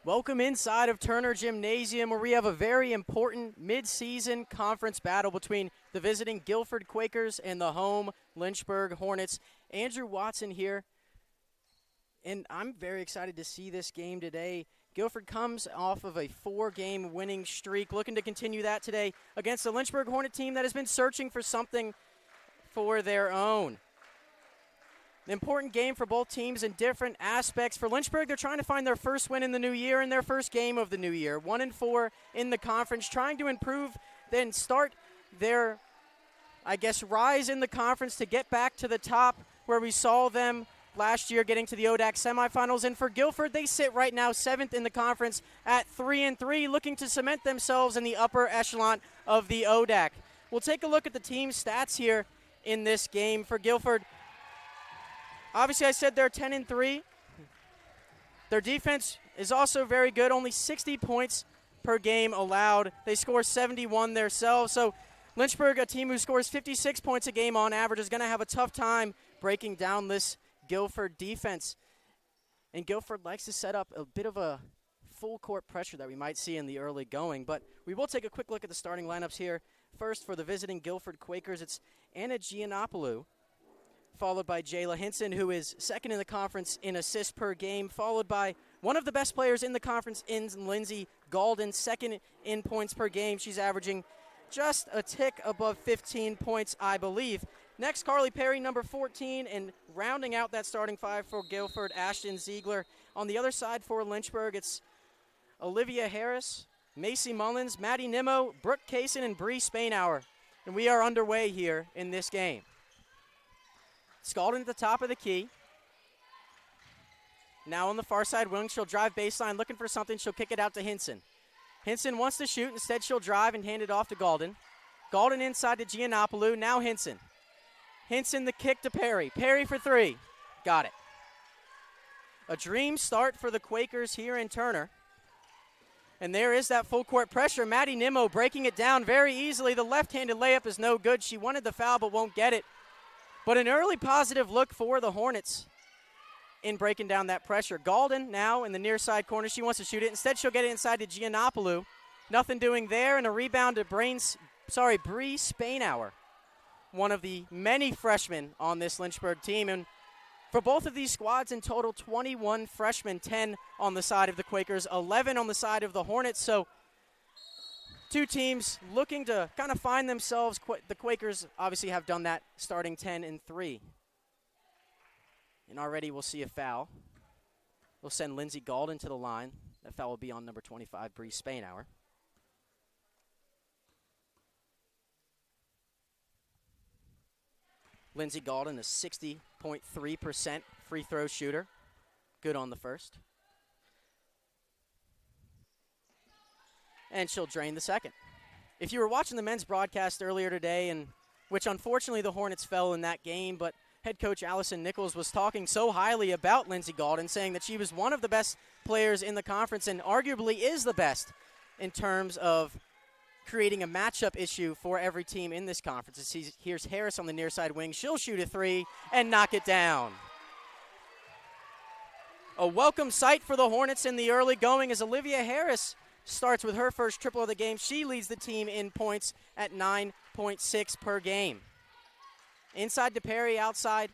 Welcome inside of Turner Gymnasium, where we have a very important mid-season conference battle between the visiting Guilford Quakers and the home Lynchburg Hornets. Andrew Watson here, and I'm very excited to see this game today. Guilford comes off of a 4-game winning streak, looking to continue that today against the Lynchburg Hornet team that has been searching for something for their own. An important game for both teams in different aspects. For Lynchburg, they're trying to find their first win in the new year and their first game of the new year. 1-4 in the conference, trying to improve, then start their, rise in the conference to get back to the top where we saw them last year getting to the ODAC semifinals. And for Guilford, they sit right now 7th in the conference at 3-3, looking to cement themselves in the upper echelon of the ODAC. We'll take a look at the team's stats here in this game. For Guilford, obviously, I said they're 10-3. Their defense is also very good, only 60 points per game allowed. They score 71 themselves. So Lynchburg, a team who scores 56 points a game on average, is going to have a tough time breaking down this Guilford defense. And Guilford likes to set up a bit of a full court pressure that we might see in the early going. But we will take a quick look at the starting lineups here. First, for the visiting Guilford Quakers, it's Anna Giannopoulou, followed by Jayla Hinson, who is second in the conference in assists per game, followed by one of the best players in the conference in Lindsay Galden, second in points per game. She's averaging just a tick above 15 points, I believe. Next, Carly Perry, number 14, and rounding out that starting five for Guilford, Ashton Ziegler. On the other side for Lynchburg, it's Olivia Harris, Macy Mullins, Maddie Nimmo, Brooke Kaysen, and Bree Spainhour. And we are underway here in this game. Scalding at the top of the key. Now on the far side wing, she'll drive baseline, looking for something. She'll kick it out to Hinson. Hinson wants to shoot. Instead, she'll drive and hand it off to Galden. Galden inside to Giannopoulou. Now Hinson. Hinson the kick to Perry. Perry for three. Got it. A dream start for the Quakers here in Turner. And there is that full court pressure. Maddie Nimmo breaking it down very easily. The left-handed layup is no good. She wanted the foul but won't get it. But an early positive look for the Hornets in breaking down that pressure. Galden now in the near side corner. She wants to shoot it. Instead, she'll get it inside to Giannopoulou. Nothing doing there, and a rebound to Bree Spainhour, one of the many freshmen on this Lynchburg team. And for both of these squads in total, 21 freshmen, 10 on the side of the Quakers, 11 on the side of the Hornets. So two teams looking to kind of find themselves. The Quakers obviously have done that, starting 10-3. And already we'll see a foul. We'll send Lindsay Galden to the line. That foul will be on number 25, Bree Spainhour. Lindsay Galden, a 60.3% free throw shooter. Good on the first. And she'll drain the second. If you were watching the men's broadcast earlier today, and which unfortunately the Hornets fell in that game, but head coach Allison Nichols was talking so highly about Lindsay Galden, saying that she was one of the best players in the conference and arguably is the best in terms of creating a matchup issue for every team in this conference. Here's Harris on the near side wing. She'll shoot a three and knock it down. A welcome sight for the Hornets in the early going as Olivia Harris starts with her first triple of the game. She leads the team in points at 9.6 per game. Inside to Perry, outside.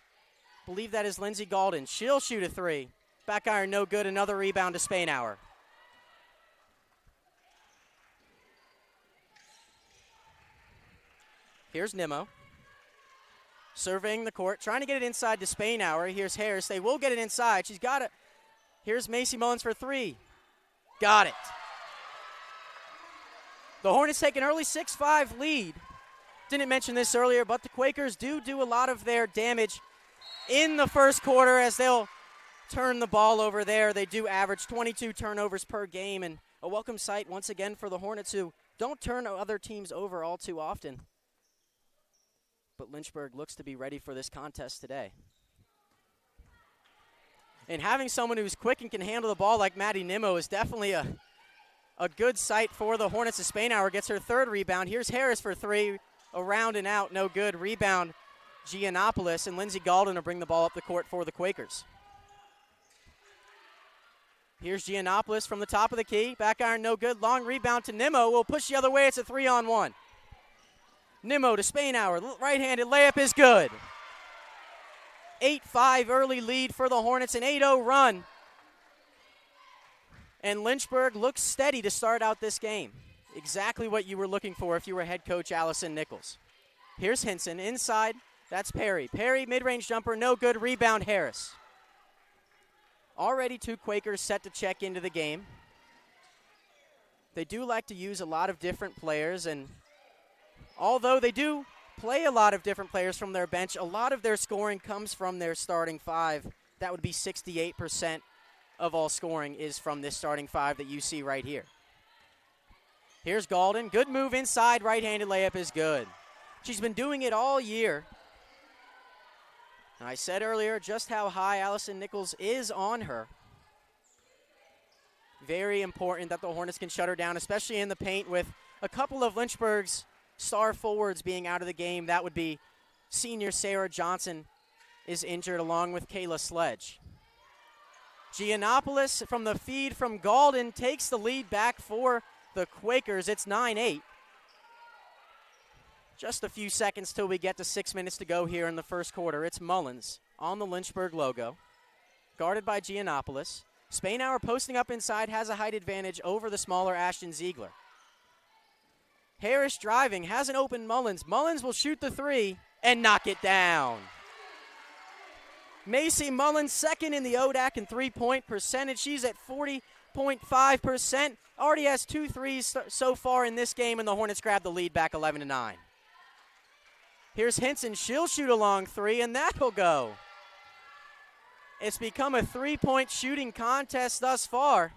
Believe that is Lindsay Galden. She'll shoot a three. Back iron, no good. Another rebound to Spainhour. Here's Nimmo. Surveying the court, trying to get it inside to Spainhour. Here's Harris. They will get it inside. She's got it. Here's Macy Mullins for three. Got it. The Hornets take an early 6-5 lead. Didn't mention this earlier, but the Quakers do a lot of their damage in the first quarter as they'll turn the ball over there. They do average 22 turnovers per game, and a welcome sight once again for the Hornets, who don't turn other teams over all too often. But Lynchburg looks to be ready for this contest today. And having someone who's quick and can handle the ball like Maddie Nimmo is definitely a good sight for the Hornets. As Spainhour gets her third rebound. Here's Harris for three. Around and out, no good. Rebound, Giannopoulos, and Lindsay Galden will bring the ball up the court for the Quakers. Here's Giannopoulos from the top of the key. Back iron, no good. Long rebound to Nimmo. Will push the other way. It's a 3-on-1. Nimmo to Spainhour. Right-handed layup is good. 8-5 early lead for the Hornets. An 8-0 run. And Lynchburg looks steady to start out this game. Exactly what you were looking for if you were head coach Allison Nichols. Here's Hinson inside. That's Perry. Perry, mid-range jumper, no good. Rebound, Harris. Already 2 Quakers set to check into the game. They do like to use a lot of different players, and although they do play a lot of different players from their bench, a lot of their scoring comes from their starting 5. That would be 68% of all scoring is from this starting 5 that you see right here. Here's Galden. Good move inside. Right-handed layup is good. She's been doing it all year. I said earlier just how high Allison Nichols is on her. Very important that the Hornets can shut her down, especially in the paint with a couple of Lynchburg's star forwards being out of the game. That would be senior Sarah Johnson is injured along with Kayla Sledge. Giannopoulos from the feed from Galden takes the lead back for the Quakers. It's 9-8. Just a few seconds till we get to 6 minutes to go here in the first quarter. It's Mullins on the Lynchburg logo, guarded by Giannopoulos. Spainhour posting up inside, has a height advantage over the smaller Ashton Ziegler. Harris driving, has an open Mullins. Mullins will shoot the 3 and knock it down. Macy Mullins second in the ODAC in three-point percentage. She's at 40.5%. Already has 2 threes so far in this game, and the Hornets grab the lead back 11-9. Here's Hinson. She'll shoot a long 3, and that'll go. It's become a 3-point shooting contest thus far.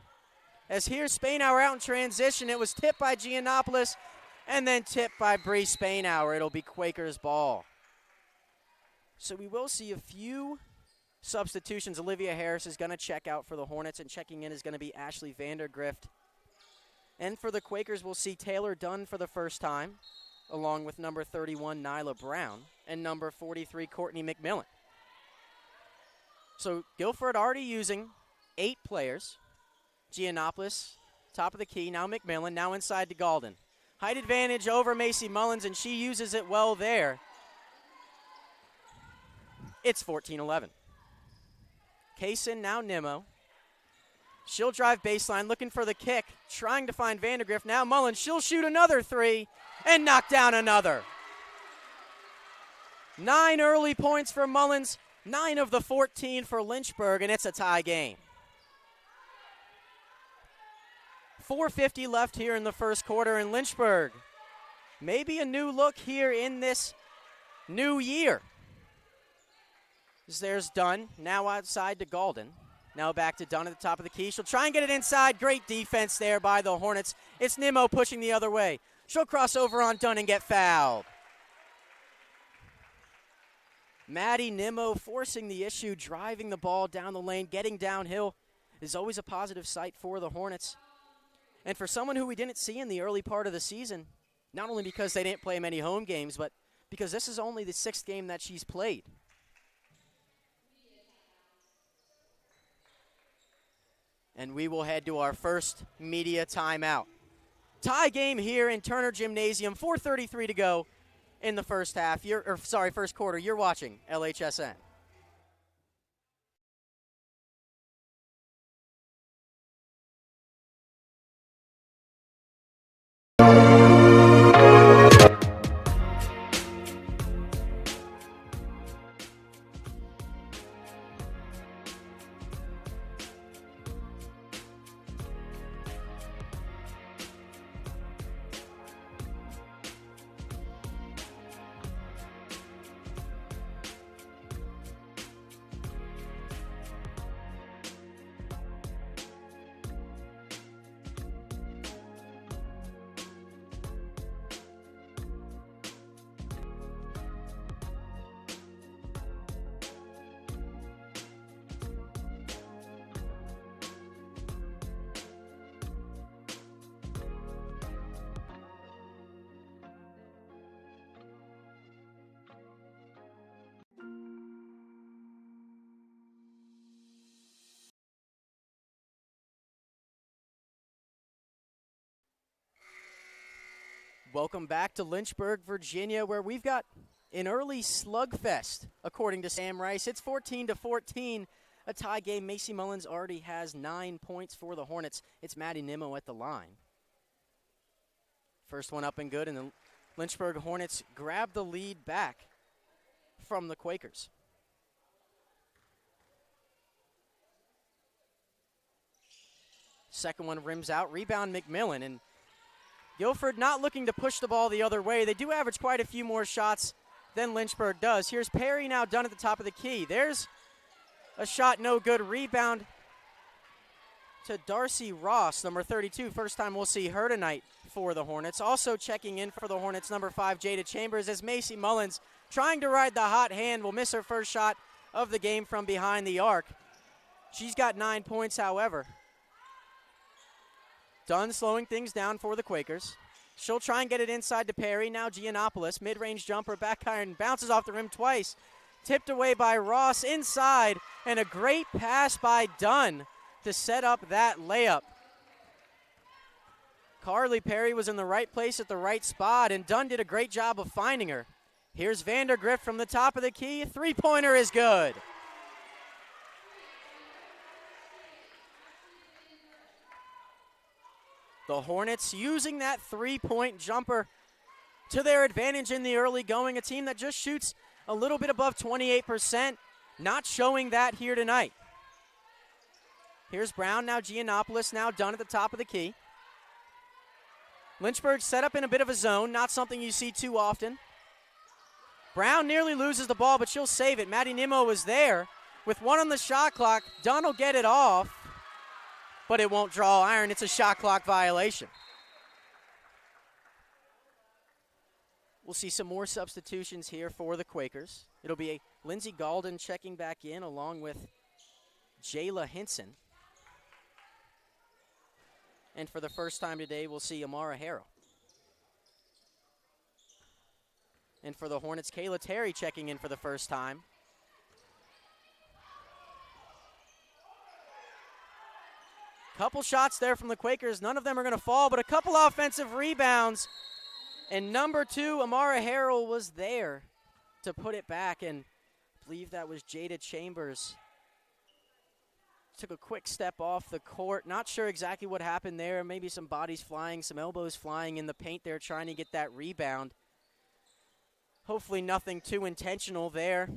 As here's Spainhour out in transition. It was tipped by Giannopoulos and then tipped by Bree Spainhour. It'll be Quakers ball. So we will see a few substitutions. Olivia Harris is going to check out for the Hornets, and checking in is going to be Ashley Vandergrift. And for the Quakers, we'll see Taylor Dunn for the first time, along with number 31, Nyla Brown, and number 43, Courtney McMillan. So Guilford already using 8 players. Giannopoulos, top of the key, now McMillan, now inside to Galden. Height advantage over Macy Mullins, and she uses it well there. It's 14-11. Kaysen, now Nimmo. She'll drive baseline, looking for the kick, trying to find Vandergrift. Now Mullins, she'll shoot another 3 and knock down another. 9 early points for Mullins, 9 of the 14 for Lynchburg, and it's a tie game. 4:50 left here in the first quarter, and Lynchburg, maybe a new look here in this new year. There's Dunn, now outside to Galden. Now back to Dunn at the top of the key. She'll try and get it inside. Great defense there by the Hornets. It's Nimmo pushing the other way. She'll cross over on Dunn and get fouled. Maddie Nimmo forcing the issue, driving the ball down the lane, getting downhill is always a positive sight for the Hornets. And for someone who we didn't see in the early part of the season, not only because they didn't play many home games, but because this is only the 6th game that she's played. And we will head to our first media timeout. Tie game here in Turner Gymnasium, 4:33 to go in the first half. First quarter. You're watching LHSN. Welcome back to Lynchburg, Virginia, where we've got an early slugfest, according to Sam Rice. It's 14-14, a tie game. Macy Mullins already has 9 points for the Hornets. It's Maddie Nimmo at the line. First one up and good, and the Lynchburg Hornets grab the lead back from the Quakers. Second one rims out, rebound McMillan, and Guilford not looking to push the ball the other way. They do average quite a few more shots than Lynchburg does. Here's Perry now done at the top of the key. There's a shot, no good. Rebound to Darcy Ross, number 32. First time we'll see her tonight for the Hornets. Also checking in for the Hornets, number 5, Jada Chambers, as Macy Mullins, trying to ride the hot hand, will miss her first shot of the game from behind the arc. She's got 9 points, however. Dunn slowing things down for the Quakers. She'll try and get it inside to Perry. Now Giannopoulos, mid-range jumper, back iron, bounces off the rim twice. Tipped away by Ross inside, and a great pass by Dunn to set up that layup. Carly Perry was in the right place at the right spot, and Dunn did a great job of finding her. Here's Vandergrift from the top of the key. A three-pointer is good. The Hornets using that three-point jumper to their advantage in the early going. A team that just shoots a little bit above 28%, not showing that here tonight. Here's Brown, now Giannopoulos, now Dunn at the top of the key. Lynchburg set up in a bit of a zone, not something you see too often. Brown nearly loses the ball, but she'll save it. Maddie Nimmo was there with 1 on the shot clock. Dunn will get it off, but it won't draw iron. It's a shot clock violation. We'll see some more substitutions here for the Quakers. It'll be Lindsey Galden checking back in along with Jayla Hinson. And for the first time today, we'll see Amara Harrell. And for the Hornets, Kayla Terry checking in for the first time. Couple shots there from the Quakers. None of them are going to fall, but a couple offensive rebounds. And number 2, Amara Harrell, was there to put it back, and I believe that was Jada Chambers. Took a quick step off the court. Not sure exactly what happened there. Maybe some bodies flying, some elbows flying in the paint there, trying to get that rebound. Hopefully nothing too intentional there.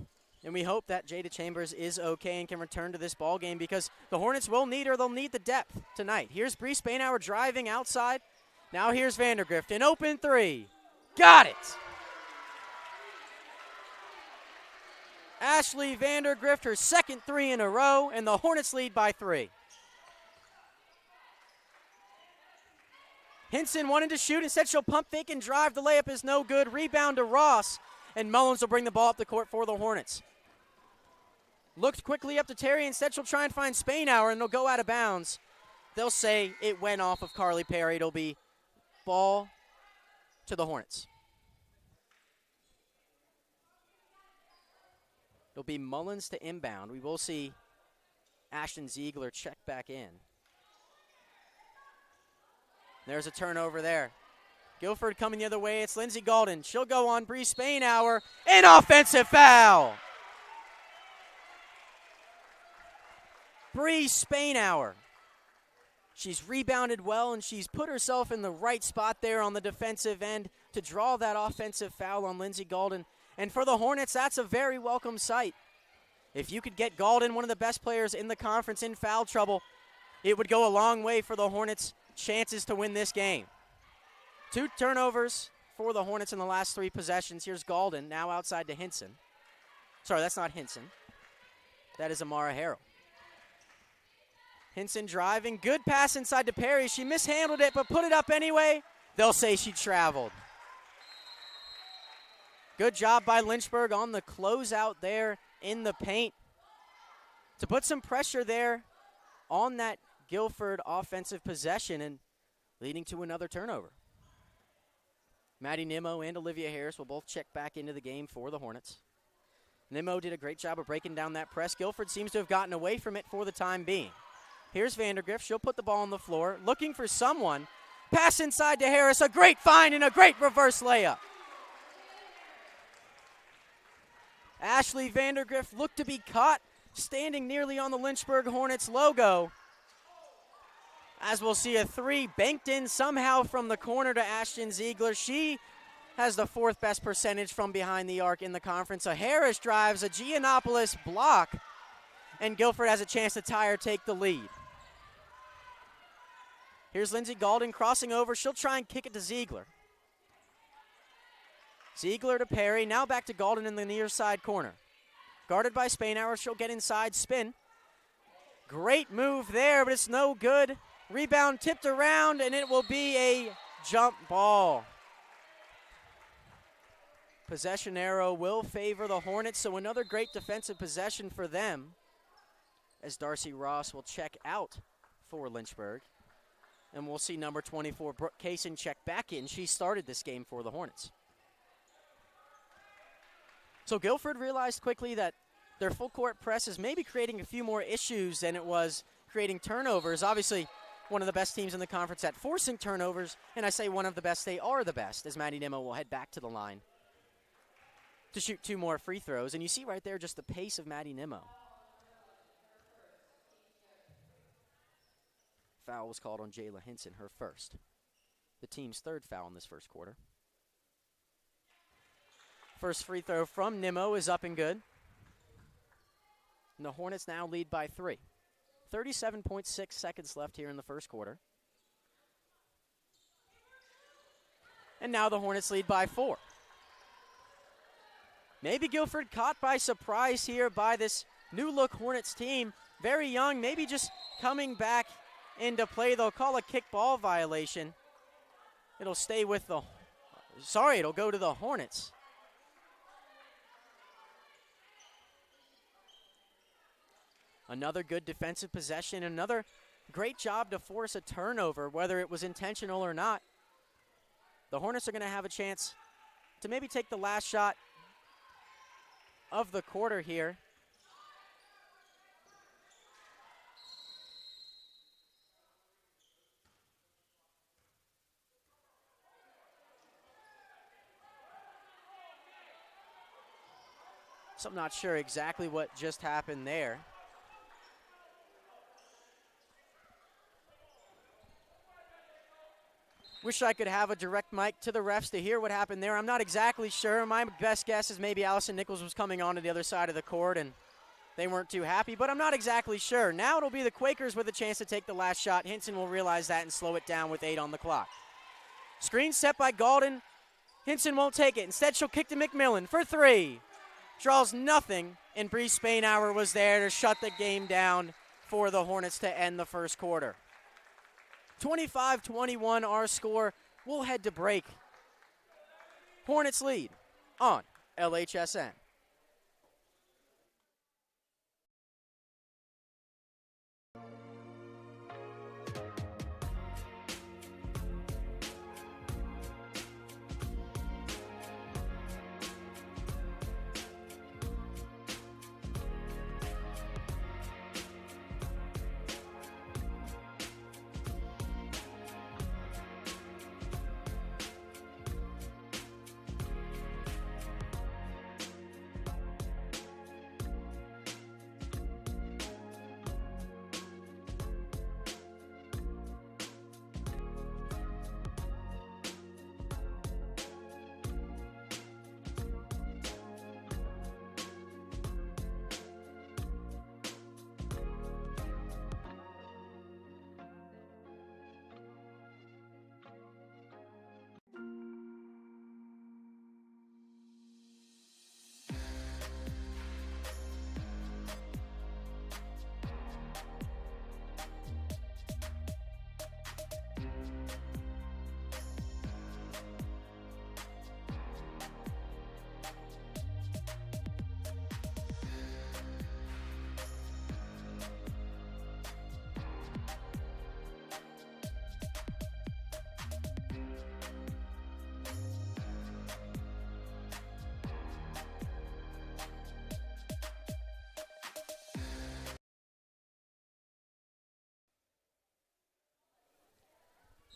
And we hope that Jada Chambers is okay and can return to this ball game, because the Hornets will need her. They'll need the depth tonight. Here's Bree Spainhour driving outside. Now here's Vandergrift. An open three. Got it! Ashley Vandergrift, her second 3 in a row, and the Hornets lead by 3. Hinson wanted to shoot. Instead, she'll pump fake and drive. The layup is no good. Rebound to Ross, and Mullins will bring the ball up the court for the Hornets. Looked quickly up to Terry. Instead, she'll try and find Spainhour, and they'll go out of bounds. They'll say it went off of Carly Perry. It'll be ball to the Hornets. It'll be Mullins to inbound. We will see Ashton Ziegler check back in. There's a turnover there. Guilford coming the other way. It's Lindsey Galden. She'll go on Bree Spainhour. An offensive foul. Bree Spainhour. She's rebounded well, and she's put herself in the right spot there on the defensive end to draw that offensive foul on Lindsey Galden. And for the Hornets, that's a very welcome sight. If you could get Galden, one of the best players in the conference, in foul trouble, it would go a long way for the Hornets' chances to win this game. 2 turnovers for the Hornets in the last 3 possessions. Here's Galden, now outside to Hinson. Sorry, that's not Hinson. That is Amara Harrell. Hinson driving. Good pass inside to Perry. She mishandled it, but put it up anyway. They'll say she traveled. Good job by Lynchburg on the closeout there in the paint to put some pressure there on that Guilford offensive possession and leading to another turnover. Maddie Nimmo and Olivia Harris will both check back into the game for the Hornets. Nimmo did a great job of breaking down that press. Guilford seems to have gotten away from it for the time being. Here's Vandergrift. She'll put the ball on the floor, looking for someone. Pass inside to Harris, a great find and a great reverse layup. Ashley Vandergriff looked to be caught standing nearly on the Lynchburg Hornets logo. As we'll see a three banked in somehow from the corner to Ashton Ziegler. She has the fourth best percentage from behind the arc in the conference. A Harris drives, a Giannopoulos block, and Guilford has a chance to tie or take the lead. Here's Lindsey Galden crossing over. She'll try and kick it to Ziegler. Ziegler to Perry, now back to Galden in the near side corner. Guarded by Spainhour, she'll get inside, spin. Great move there, but it's no good. Rebound tipped around, and it will be a jump ball. Possession arrow will favor the Hornets, so another great defensive possession for them as Darcy Ross will check out for Lynchburg. And we'll see number 24, Brooke Kaysen, check back in. She started this game for the Hornets. So Guilford realized quickly that their full court press is maybe creating a few more issues than it was creating turnovers. Obviously, one of the best teams in the conference at forcing turnovers, and I say one of the best, they are the best, as Maddie Nimmo will head back to the line to shoot two more free throws. And you see right there just the pace of Maddie Nimmo. Foul was called on Jayla Hinson, her first. The team's third foul in this first quarter. First free throw from Nimmo is up and good. And the Hornets now lead by 3. 37.6 seconds left here in the first quarter. And now the Hornets lead by 4. Maybe Guilford caught by surprise here by this new-look Hornets team. Very young, maybe just coming back into play. They'll call a kickball violation. It'll stay with the, it'll go to the Hornets. Another good defensive possession, another great job to force a turnover, whether it was intentional or not. The Hornets are going to have a chance to maybe take the last shot of the quarter here. So I'm not sure exactly what just happened there. Wish I could have a direct mic to the refs to hear what happened there. I'm not exactly sure. My best guess is maybe Allison Nichols was coming on to the other side of the court and they weren't too happy, but I'm not exactly sure. Now it'll be the Quakers with a chance to take the last shot. Hinson will realize that and slow it down with 8 on the clock. Screen set by Galden. Hinson won't take it. Instead, she'll kick to McMillan for 3. Draws nothing, and Bree Spainhour was there to shut the game down for the Hornets to end the first quarter. 25-21 our score. We'll head to break. Hornets lead on LHSN.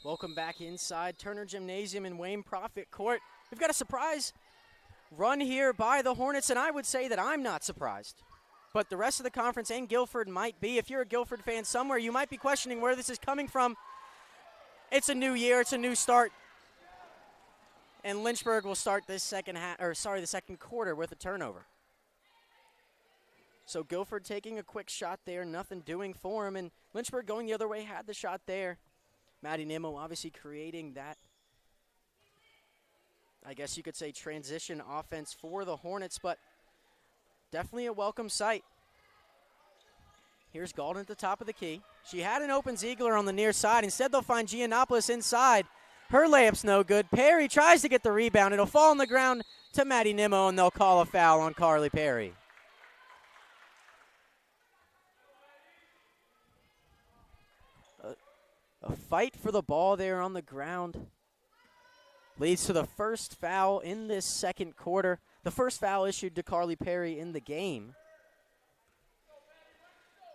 Welcome back inside Turner Gymnasium in Wayne Profit Court. We've got a surprise run here by the Hornets, and I would say that I'm not surprised. But the rest of the conference and Guilford might be. If you're a Guilford fan somewhere, you might be questioning where this is coming from. It's a new year. It's a new start. And Lynchburg will start this the second quarter with a turnover. So Guilford taking a quick shot there, nothing doing for him, and Lynchburg going the other way, had the shot there. Maddie Nimmo obviously creating that, I guess you could say, transition offense for the Hornets, but definitely a welcome sight. Here's Galden at the top of the key. She had an open Ziegler on the near side. Instead, they'll find Giannopoulos inside. Her layup's no good. Perry tries to get the rebound. It'll fall on the ground to Maddie Nimmo, and they'll call a foul on Carly Perry. A fight for the ball there on the ground leads to the first foul in this second quarter. The first foul issued to Carly Perry in the game.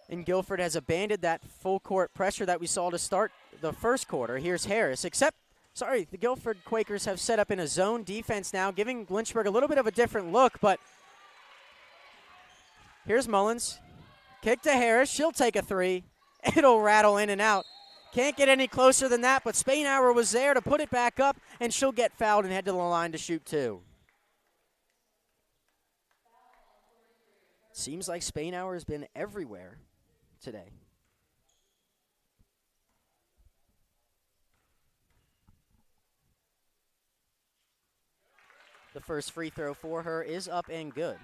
And Guilford has abandoned that full court pressure that we saw to start the first quarter. Here's Harris, the Guilford Quakers have set up in a zone defense now, giving Lynchburg a little bit of a different look, but here's Mullins. Kick to Harris, she'll take a three. It'll rattle in and out. Can't get any closer than that, but Spainhour was there to put it back up, and she'll get fouled and head to the line to shoot two. Seems like Spainhour has been everywhere today. The first free throw for her is up and good.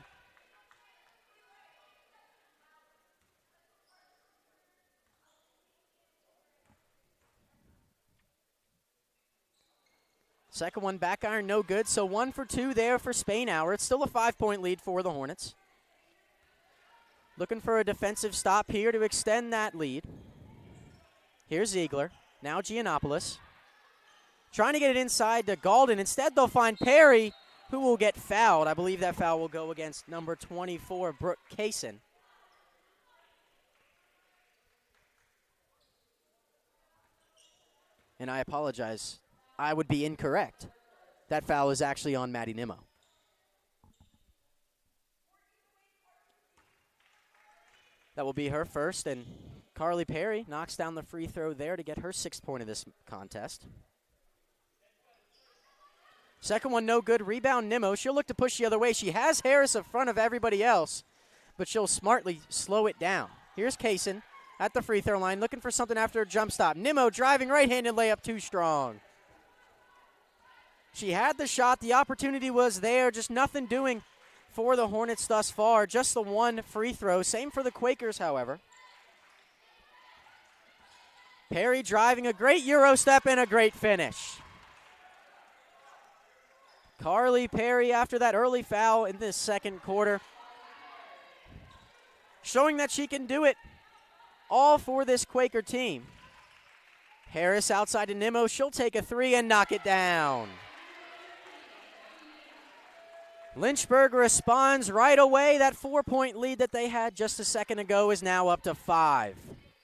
Second one back iron, no good. So 1 for 2 there for Spainhour. It's still a 5-point lead for the Hornets. Looking for a defensive stop here to extend that lead. Here's Ziegler. Now Giannopoulos. Trying to get it inside to Galden. Instead, they'll find Perry, who will get fouled. I believe that foul will go against number 24, Brooke Kaysen. And I apologize. I would be incorrect. That foul is actually on Maddie Nimmo. That will be her first, and Carly Perry knocks down the free throw there to get her 6th point of this contest. Second one, no good. Rebound, Nimmo. She'll look to push the other way. She has Harris in front of everybody else, but she'll smartly slow it down. Here's Kaysen at the free throw line, looking for something after a jump stop. Nimmo driving right-handed layup, too strong. She had the shot. The opportunity was there. Just nothing doing for the Hornets thus far. Just the one free throw. Same for the Quakers, however. Perry driving a great Euro step and a great finish. Carly Perry after that early foul in this second quarter, showing that she can do it all for this Quaker team. Harris outside to Nimmo. She'll take a three and knock it down. Lynchburg responds right away. That 4-point lead that they had just a second ago is now up to 5.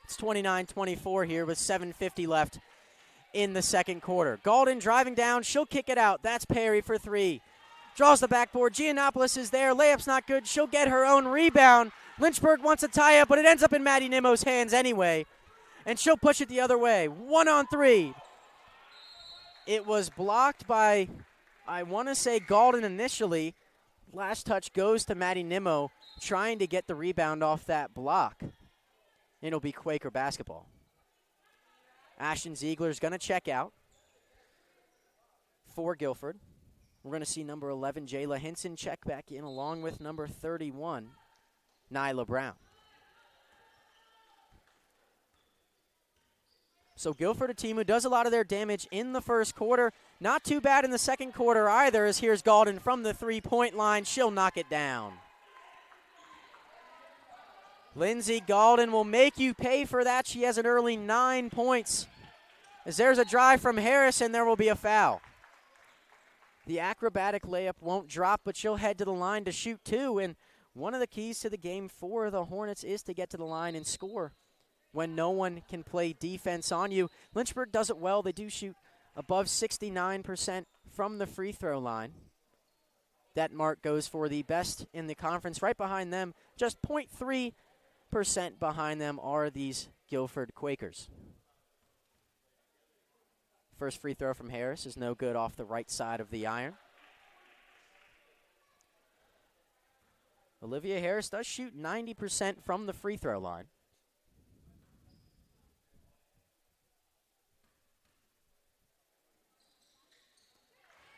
It's 29-24 here with 7:50 left in the second quarter. Galden driving down. She'll kick it out. That's Perry for 3. Draws the backboard. Giannopoulos is there. Layup's not good. She'll get her own rebound. Lynchburg wants a tie-up, but it ends up in Maddie Nimmo's hands anyway. And she'll push it the other way. 1-on-3. It was blocked by, I want to say, Galden initially. Last touch goes to Maddie Nimmo, trying to get the rebound off that block. It'll be Quaker basketball. Ashton Ziegler's going to check out for Guilford. We're going to see number 11, Jayla Hinson, check back in along with number 31, Nyla Brown. So Guilford, a team who does a lot of their damage in the first quarter. Not too bad in the second quarter either, as here's Galden from the three-point line. She'll knock it down. Lindsey Galden will make you pay for that. She has an early 9 points. As there's a drive from Harris, and there will be a foul. The acrobatic layup won't drop, but she'll head to the line to shoot 2. And one of the keys to the game for the Hornets is to get to the line and score when no one can play defense on you. Lynchburg does it well. They do shoot above 69% from the free throw line. That mark goes for the best in the conference. Right behind them, just 0.3% behind them, are these Guilford Quakers. First free throw from Harris is no good off the right side of the iron. Olivia Harris does shoot 90% from the free throw line.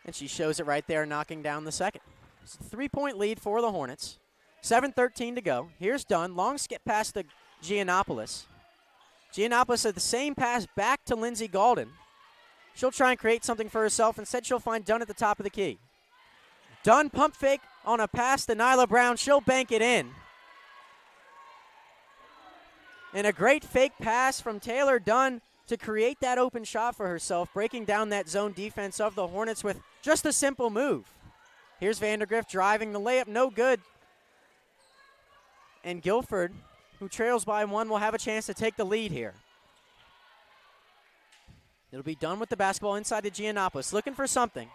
And she shows it right there, knocking down the second. It's a 3-point lead for the Hornets. 7:13 to go. Here's Dunn. Long skip pass to Giannopoulos. Giannopoulos had the same pass back to Lindsey Galden. She'll try and create something for herself. Instead, she'll find Dunn at the top of the key. Dunn pump fake on a pass to Nyla Brown. She'll bank it in. And a great fake pass from Taylor Dunn to create that open shot for herself, breaking down that zone defense of the Hornets with just a simple move. Here's Vandergrift driving the layup, no good. And Guilford, who trails by one, will have a chance to take the lead here. It'll be Dunn with the basketball inside to Giannopoulos, looking for something.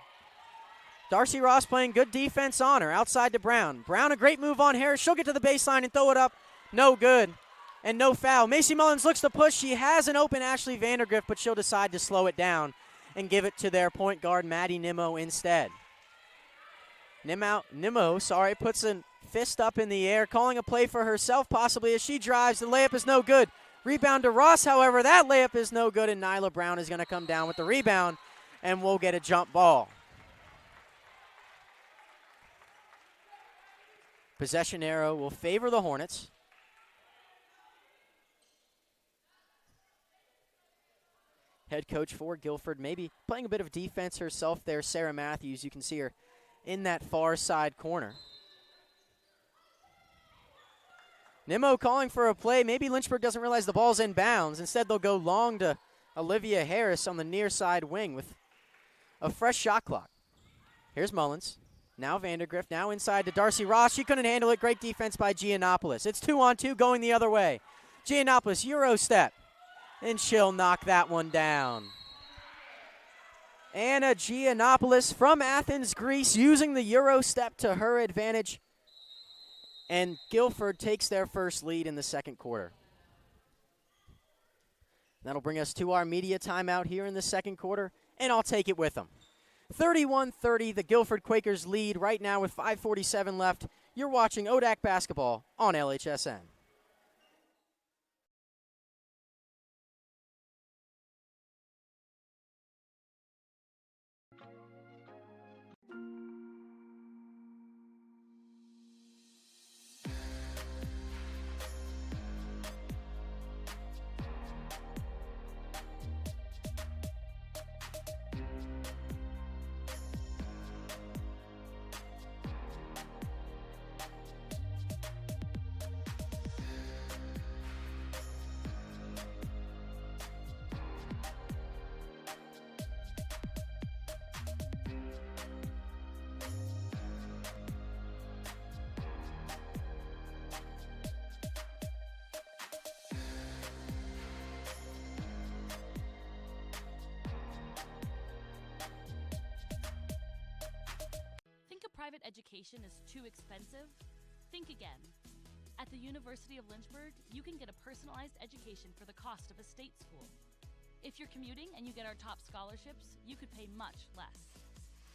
Darcy Ross playing good defense on her, outside to Brown. Brown, a great move on Harris. She'll get to the baseline and throw it up. No good. And no foul. Macy Mullins looks to push. She has an open Ashley Vandergrift, but she'll decide to slow it down and give it to their point guard, Maddie Nimmo, instead. Nimmo, puts a fist up in the air, calling a play for herself possibly as she drives. The layup is no good. Rebound to Ross, however, that layup is no good, and Nyla Brown is going to come down with the rebound, and we'll get a jump ball. Possession arrow will favor the Hornets. Head coach for Guilford, maybe playing a bit of defense herself there, Sarah Matthews. You can see her in that far side corner. Nimmo calling for a play. Maybe Lynchburg doesn't realize the ball's in bounds. Instead, they'll go long to Olivia Harris on the near side wing with a fresh shot clock. Here's Mullins. Now Vandergrift. Now inside to Darcy Ross. She couldn't handle it. Great defense by Giannopoulos. It's 2-on-2 going the other way. Giannopoulos, Euro step. And she'll knock that one down. Anna Giannopoulos from Athens, Greece, using the Euro step to her advantage. And Guilford takes their first lead in the second quarter. That'll bring us to our media timeout here in the second quarter, and I'll take it with them. 31-30, the Guilford Quakers lead right now with 5:47 left. You're watching ODAC basketball on LHSN. Private education is too expensive? Think again. At the University of Lynchburg, you can get a personalized education for the cost of a state school. If you're commuting and you get our top scholarships, you could pay much less.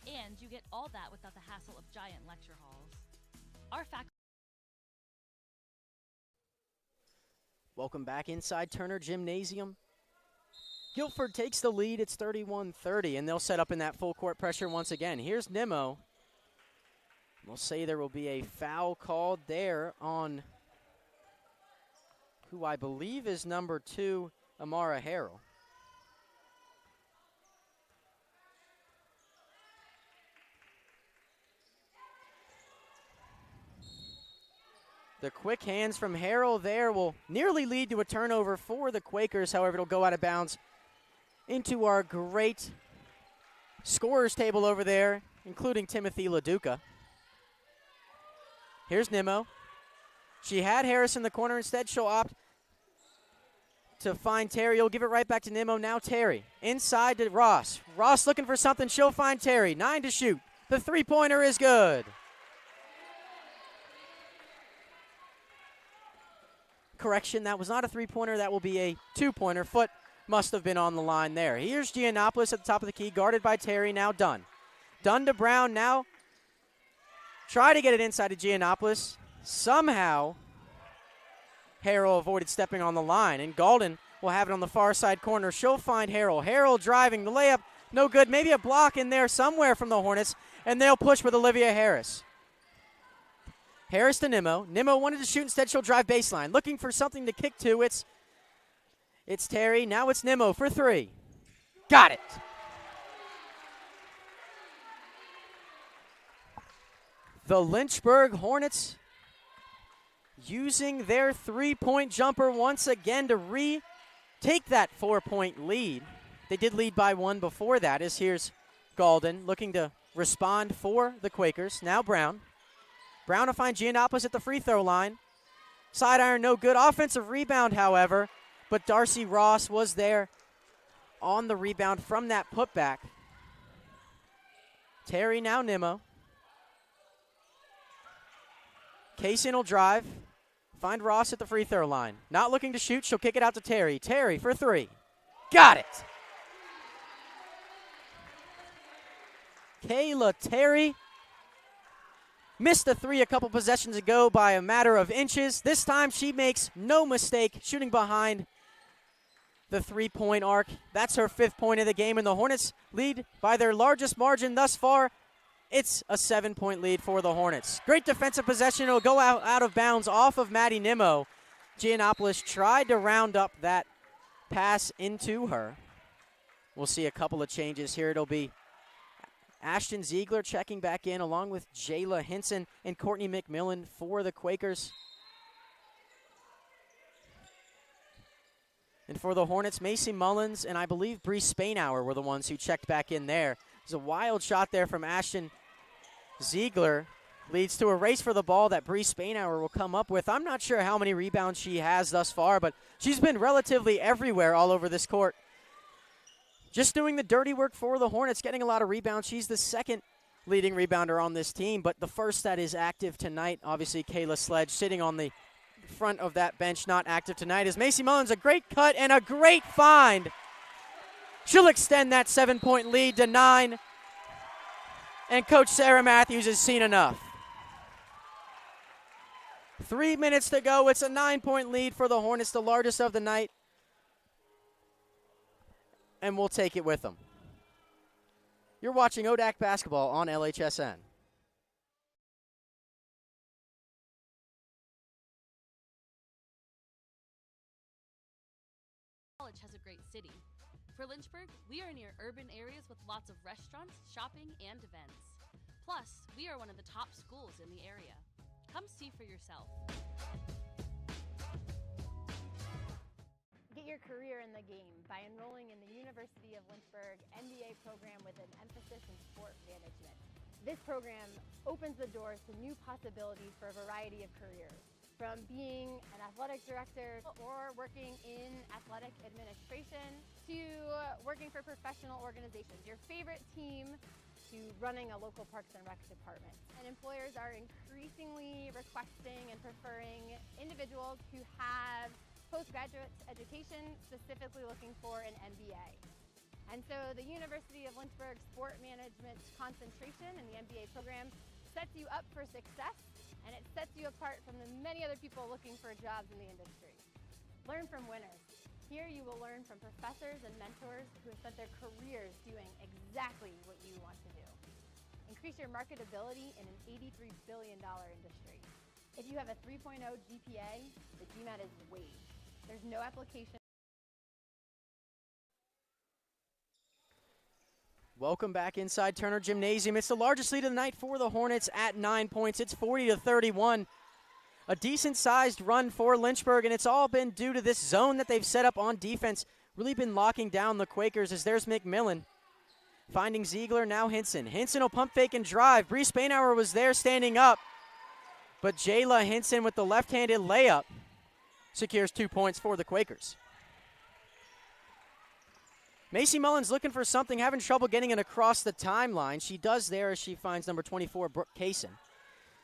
And you get all that without the hassle of giant lecture halls. Our faculty. Welcome back inside Turner Gymnasium. Guilford takes the lead. It's 31-30, and they'll set up in that full court pressure once again. Here's Nimmo. We'll say there will be a foul called there on who I believe is number 2, Amara Harrell. The quick hands from Harrell there will nearly lead to a turnover for the Quakers. However, it'll go out of bounds into our great scorers table over there, including Timothy LaDuca. Here's Nimmo. She had Harris in the corner. Instead, she'll opt to find Terry. He'll give it right back to Nimmo. Now Terry. Inside to Ross. Ross looking for something. She'll find Terry. 9 to shoot. The three-pointer is good. Correction, that was not a three-pointer. That will be a two-pointer. Foot must have been on the line there. Here's Giannopoulos at the top of the key, guarded by Terry. Now Dunn. Dunn to Brown. Now try to get it inside to Giannopoulos. Somehow Harrell avoided stepping on the line, and Galden will have it on the far side corner. She'll find Harrell. Harrell driving. The layup, no good. Maybe a block in there somewhere from the Hornets, and they'll push with Olivia Harris. Harris to Nimmo. Nimmo wanted to shoot. Instead, she'll drive baseline. Looking for something to kick to. It's Terry. Now it's Nimmo for three. Got it. The Lynchburg Hornets using their three-point jumper once again to retake that 4-point lead. They did lead by one before that, as here's Galden looking to respond for the Quakers. Now Brown. Brown to find Giannopoulos at the free throw line. Side iron, no good. Offensive rebound, however, but Darcy Ross was there on the rebound from that putback. Terry, now Nimmo. Kaysen will drive. Find Ross at the free throw line. Not looking to shoot. She'll kick it out to Terry. Terry for three. Got it. Kayla Terry missed the three a couple possessions ago by a matter of inches. This time she makes no mistake, shooting behind the three-point arc. That's her 5th point of the game, and the Hornets lead by their largest margin thus far. It's a 7-point lead for the Hornets. Great defensive possession. It'll go out of bounds off of Maddie Nimmo. Giannopoulos tried to round up that pass into her. We'll see a couple of changes here. It'll be Ashton Ziegler checking back in along with Jayla Hinson and Courtney McMillan for the Quakers. And for the Hornets, Macy Mullins and I believe Bree Spainhour were the ones who checked back in there. There's a wild shot there from Ashton Ziegler. Leads to a race for the ball that Bree Spainhour will come up with. I'm not sure how many rebounds she has thus far, but she's been relatively everywhere all over this court. Just doing the dirty work for the Hornets, getting a lot of rebounds. She's the 2nd leading rebounder on this team, but the first that is active tonight, obviously Kayla Sledge sitting on the front of that bench, not active tonight, is Macy Mullins. A great cut and a great find. She'll extend that 7-point lead to 9, and Coach Sarah Matthews has seen enough. 3 minutes to go. It's a 9-point lead for the Hornets, the largest of the night. And we'll take it with them. You're watching ODAC basketball on LHSN. College has a great city. For Lynchburg, we are near urban areas with lots of restaurants, shopping, and events. Plus, we are one of the top schools in the area. Come see for yourself. Get your career in the game by enrolling in the University of Lynchburg MBA program with an emphasis in sport management. This program opens the doors to new possibilities for a variety of careers, from being an athletic director or working in athletic administration to working for professional organizations, your favorite team, to running a local Parks and Rec department. And employers are increasingly requesting and preferring individuals who have postgraduate education, specifically looking for an MBA. And so the University of Lynchburg Sport Management concentration in the MBA program sets you up for success, and it sets you apart from the many other people looking for jobs in the industry. Learn from winners. Here you will learn from professors and mentors who have spent their careers doing exactly what you want to do. Increase your marketability in an $83 billion industry. If you have a 3.0 GPA, the GMAT is waived. There's no application. Welcome back inside Turner Gymnasium. It's the largest lead of the night for the Hornets at 9 points. It's 40-31. A decent-sized run for Lynchburg, and it's all been due to this zone that they've set up on defense. Really been locking down the Quakers as there's McMillan. Finding Ziegler, now Hinson. Hinson will pump fake and drive. Bree Spainhour was there standing up, but Jayla Hinson with the left-handed layup secures 2 points for the Quakers. Macy Mullins looking for something, having trouble getting it across the timeline. She does there as she finds number 24, Brooke Kaysen.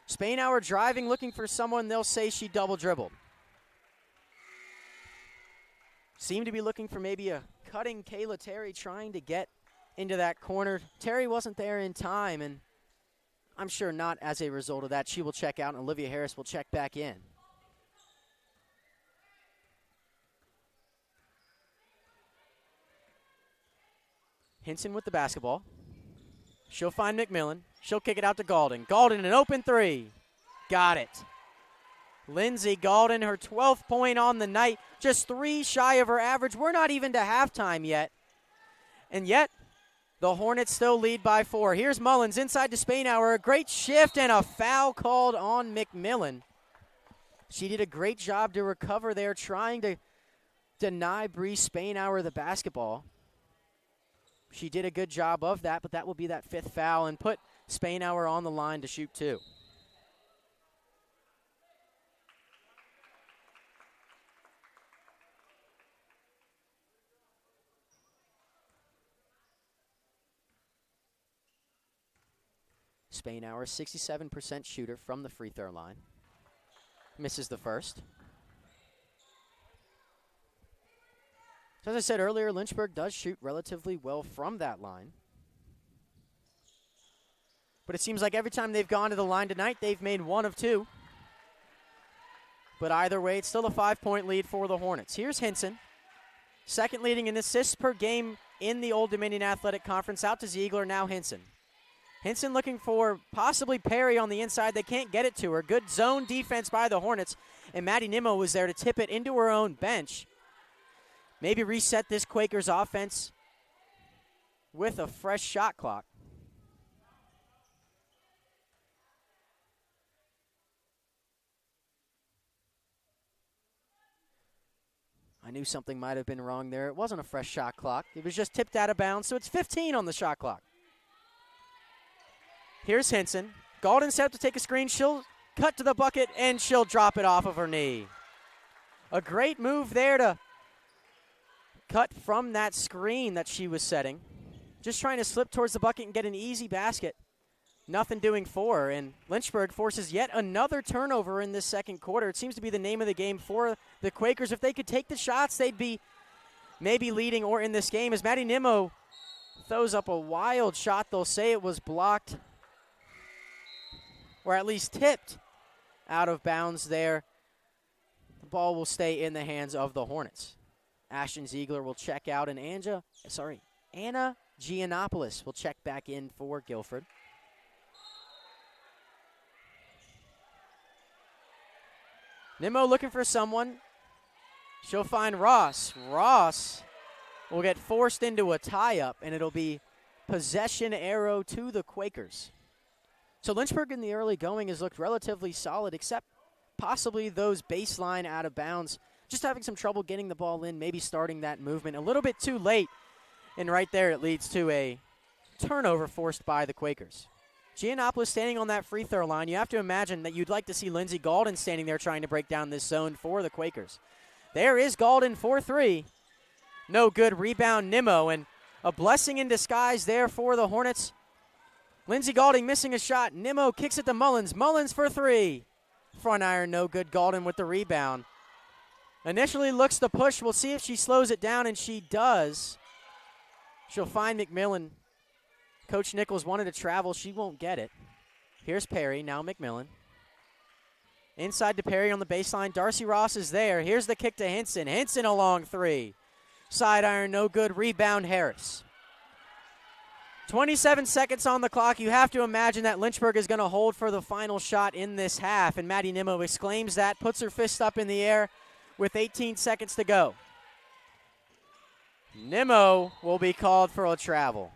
Spainhour driving, looking for someone. They'll say she double dribbled. Seemed to be looking for maybe a cutting Kayla Terry, trying to get into that corner. Terry wasn't there in time, and I'm sure not as a result of that. She will check out, and Olivia Harris will check back in. Hinson with the basketball. She'll find McMillan. She'll kick it out to Gaulden. Gaulden, an open three. Got it. Lindsay Gaulden, her 12th point on the night. Just 3 shy of her average. We're not even to halftime yet. And yet, the Hornets still lead by 4. Here's Mullins inside to Spainhour. A great shift and a foul called on McMillan. She did a great job to recover there, trying to deny Bree Spainhour the basketball. She did a good job of that, but that will be that 5th foul and put Spainhour on the line to shoot 2. Spainhour, 67% shooter from the free throw line. Misses the first. So as I said earlier, Lynchburg does shoot relatively well from that line. But it seems like every time they've gone to the line tonight, they've made 1 of 2. But either way, it's still a 5-point lead for the Hornets. Here's Hinson, second leading in assists per game in the Old Dominion Athletic Conference. Out to Ziegler, now Hinson. Hinson looking for possibly Perry on the inside. They can't get it to her. Good zone defense by the Hornets. And Maddie Nimmo was there to tip it into her own bench. Maybe reset this Quakers offense with a fresh shot clock. I knew something might have been wrong there. It wasn't a fresh shot clock. It was just tipped out of bounds, so it's 15 on the shot clock. Here's Hinson. Gaulden set up to take a screen. She'll cut to the bucket, and she'll drop it off of her knee. A great move there to cut from that screen that she was setting. Just trying to slip towards the bucket and get an easy basket. Nothing doing for her, and Lynchburg forces yet another turnover in this second quarter. It seems to be the name of the game for the Quakers. If they could take the shots, they'd be maybe leading or in this game. As Maddie Nimmo throws up a wild shot, they'll say it was blocked, or at least tipped out of bounds there. The ball will stay in the hands of the Hornets. Ashton Ziegler will check out, and Anna Giannopoulos will check back in for Guilford. Nimmo looking for someone. She'll find Ross. Ross will get forced into a tie-up, and it'll be possession arrow to the Quakers. So Lynchburg in the early going has looked relatively solid, except possibly those baseline out of bounds. Just having some trouble getting the ball in, maybe starting that movement a little bit too late. And right there it leads to a turnover forced by the Quakers. Giannopoulos standing on that free throw line. You have to imagine that you'd like to see Lindsay Gaulden standing there trying to break down this zone for the Quakers. There is Gaulden for 3. No good. Rebound Nimmo, and a blessing in disguise there for the Hornets. Lindsay Gaulden missing a shot. Nimmo kicks it to Mullins. Mullins for 3. Front iron, no good. Gaulden with the rebound. Initially looks to push. We'll see if she slows it down, and she does. She'll find McMillan. Coach Nichols wanted to travel. She won't get it. Here's Perry, now McMillan. Inside to Perry on the baseline. Darcy Ross is there. Here's the kick to Hinson. Hinson a long 3. Side iron, no good. Rebound Harris. 27 seconds on the clock. You have to imagine that Lynchburg is going to hold for the final shot in this half, and Maddie Nimmo exclaims that, puts her fist up in the air with 18 seconds to go. Nimmo will be called for a travel.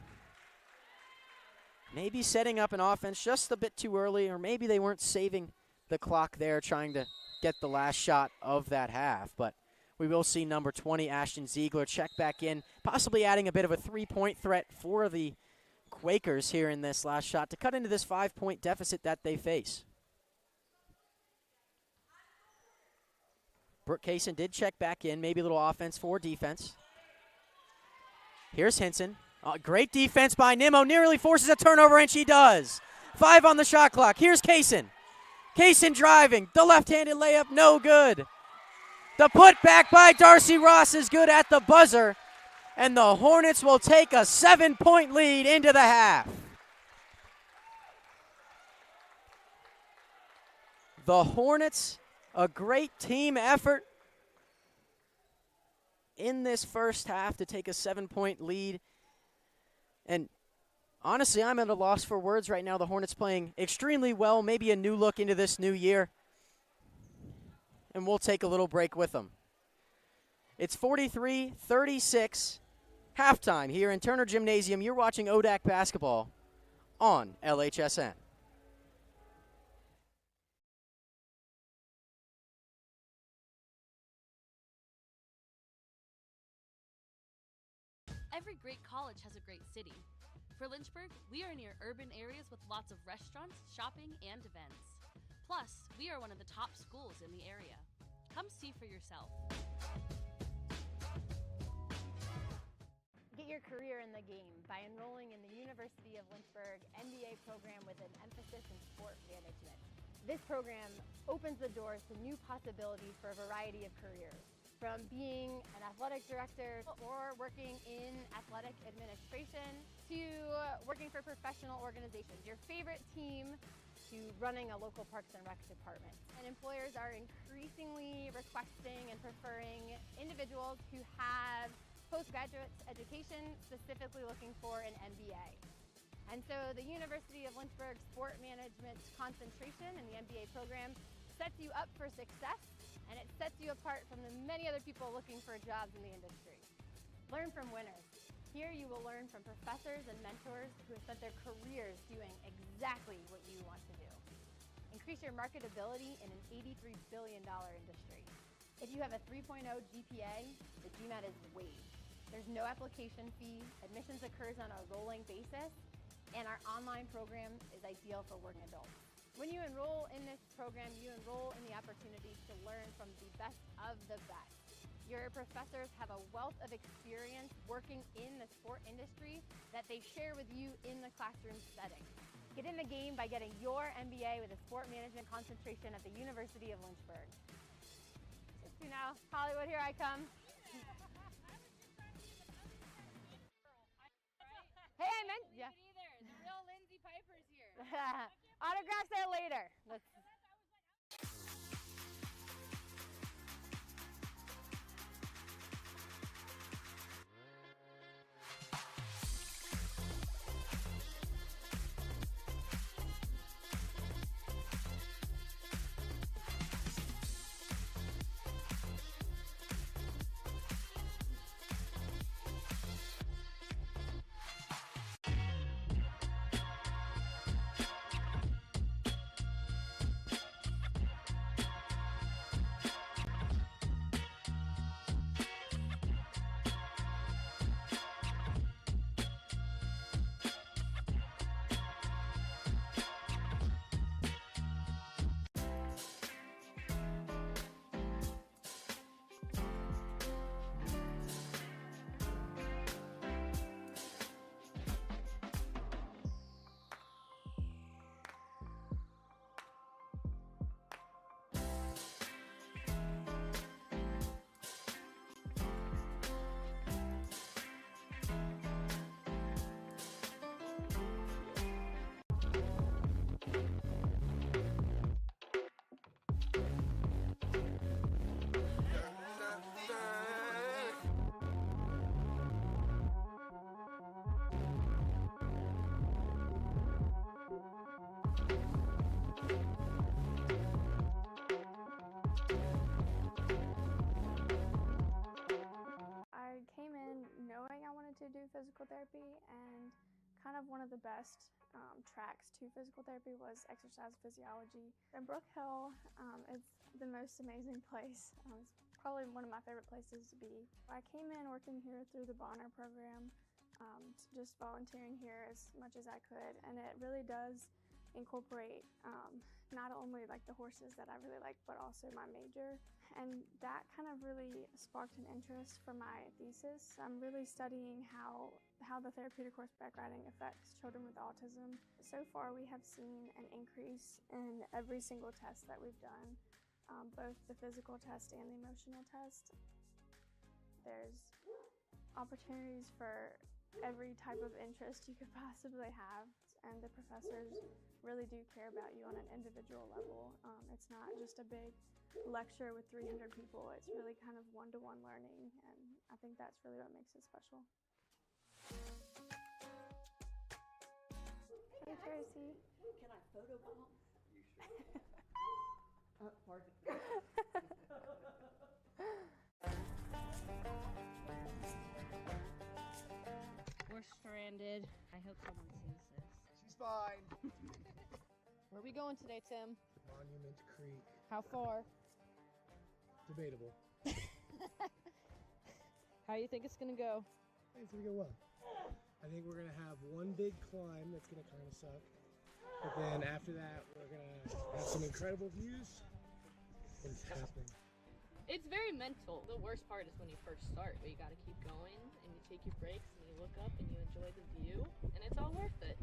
Maybe setting up an offense just a bit too early, or maybe they weren't saving the clock there trying to get the last shot of that half. But we will see number 20, Ashton Ziegler, check back in, possibly adding a bit of a 3-point threat for the Quakers here in this last shot to cut into this 5-point deficit that they face. Brooke Kaysen did check back in, maybe a little offense for defense. Here's Hinson. Great defense by Nimmo. Nearly forces a turnover, and she does. 5 on the shot clock. Here's Kaysen. Kaysen driving. The left-handed layup, no good. The putback by Darcy Ross is good at the buzzer, and the Hornets will take a 7-point lead into the half. The Hornets, a great team effort in this first half to take a 7-point lead. And honestly, I'm at a loss for words right now. The Hornets playing extremely well, maybe a new look into this new year. And we'll take a little break with them. It's 43-36, halftime here in Turner Gymnasium. You're watching ODAC basketball on LHSN. Every great college has a great city. For Lynchburg, we are near urban areas with lots of restaurants, shopping, and events. Plus, we are one of the top schools in the area. Come see for yourself. Get your career in the game by enrolling in the University of Lynchburg MBA program with an emphasis in sport management. This program opens the doors to new possibilities for a variety of careers, from being an athletic director or working in athletic administration to working for professional organizations, your favorite team, to running a local Parks and Rec department. And employers are increasingly requesting and preferring individuals who have postgraduate education, specifically looking for an MBA. And so the University of Lynchburg Sport Management concentration in the MBA program sets you up for success, and it sets you apart from the many other people looking for jobs in the industry. Learn from winners. Here you will learn from professors and mentors who have spent their careers doing exactly what you want to do. Increase your marketability in an $83 billion industry. If you have a 3.0 GPA, the GMAT is waived. There's no application fee, admissions occurs on a rolling basis, and our online program is ideal for working adults. When you enroll in this program, you enroll in the opportunity to learn from the best of the best. Your professors have a wealth of experience working in the sport industry that they share with you in the classroom setting. Get in the game by getting your MBA with a sport management concentration at the University of Lynchburg. Just you know, Hollywood, here I come. Hey, I meant, yeah. The real Lindsay Piper's here. Autographs there later. Let's. I came in knowing I wanted to do physical therapy, and kind of one of the best tracks to physical therapy was exercise physiology. And Brook Hill is the most amazing place. It's probably one of my favorite places to be. I came in working here through the Bonner program, just volunteering here as much as I could, and it really does incorporate not only like the horses that I really like, but also my major. And that kind of really sparked an interest for my thesis. I'm really studying how the therapeutic horseback riding affects children with autism. So far, we have seen an increase in every single test that we've done, both the physical test and the emotional test. There's opportunities for every type of interest you could possibly have, and the professors really do care about you on an individual level. It's not just a big lecture with 300 people. It's really kind of one-to-one learning, and I think that's really what makes it special. Hey, Tracy. Can I photobomb? You sure? Pardon. We're stranded. I hope someone sees this. She's fine. Where are we going today, Tim? Monument Creek. How far? Debatable. How do you think it's going to go? I think it's going to go well. I think we're going to have one big climb that's going to kind of suck. But then after that, we're going to have some incredible views. It's happening. It's very mental. The worst part is when you first start, but you got to keep going and you take your breaks and you look up and you enjoy the view, and it's all worth it.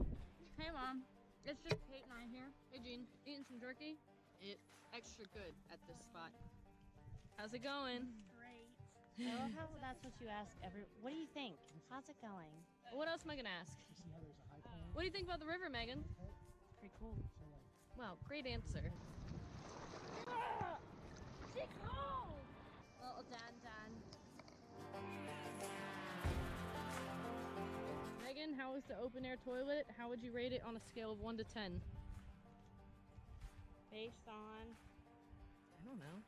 Hey, Mom. It's just Kate and I here. Hey, Jean. Eating some jerky? It's extra good at this spot. How's it going? Great. I love how that's what you ask what do you think? How's it going? What else am I going to ask? You see how there's a high point? What do you think about the river, Megan? Pretty cool. Well, great answer. She's cold! Oh, Dan. Megan, how was the open air toilet? How would you rate it on a scale of 1 to 10? Based on... I don't know.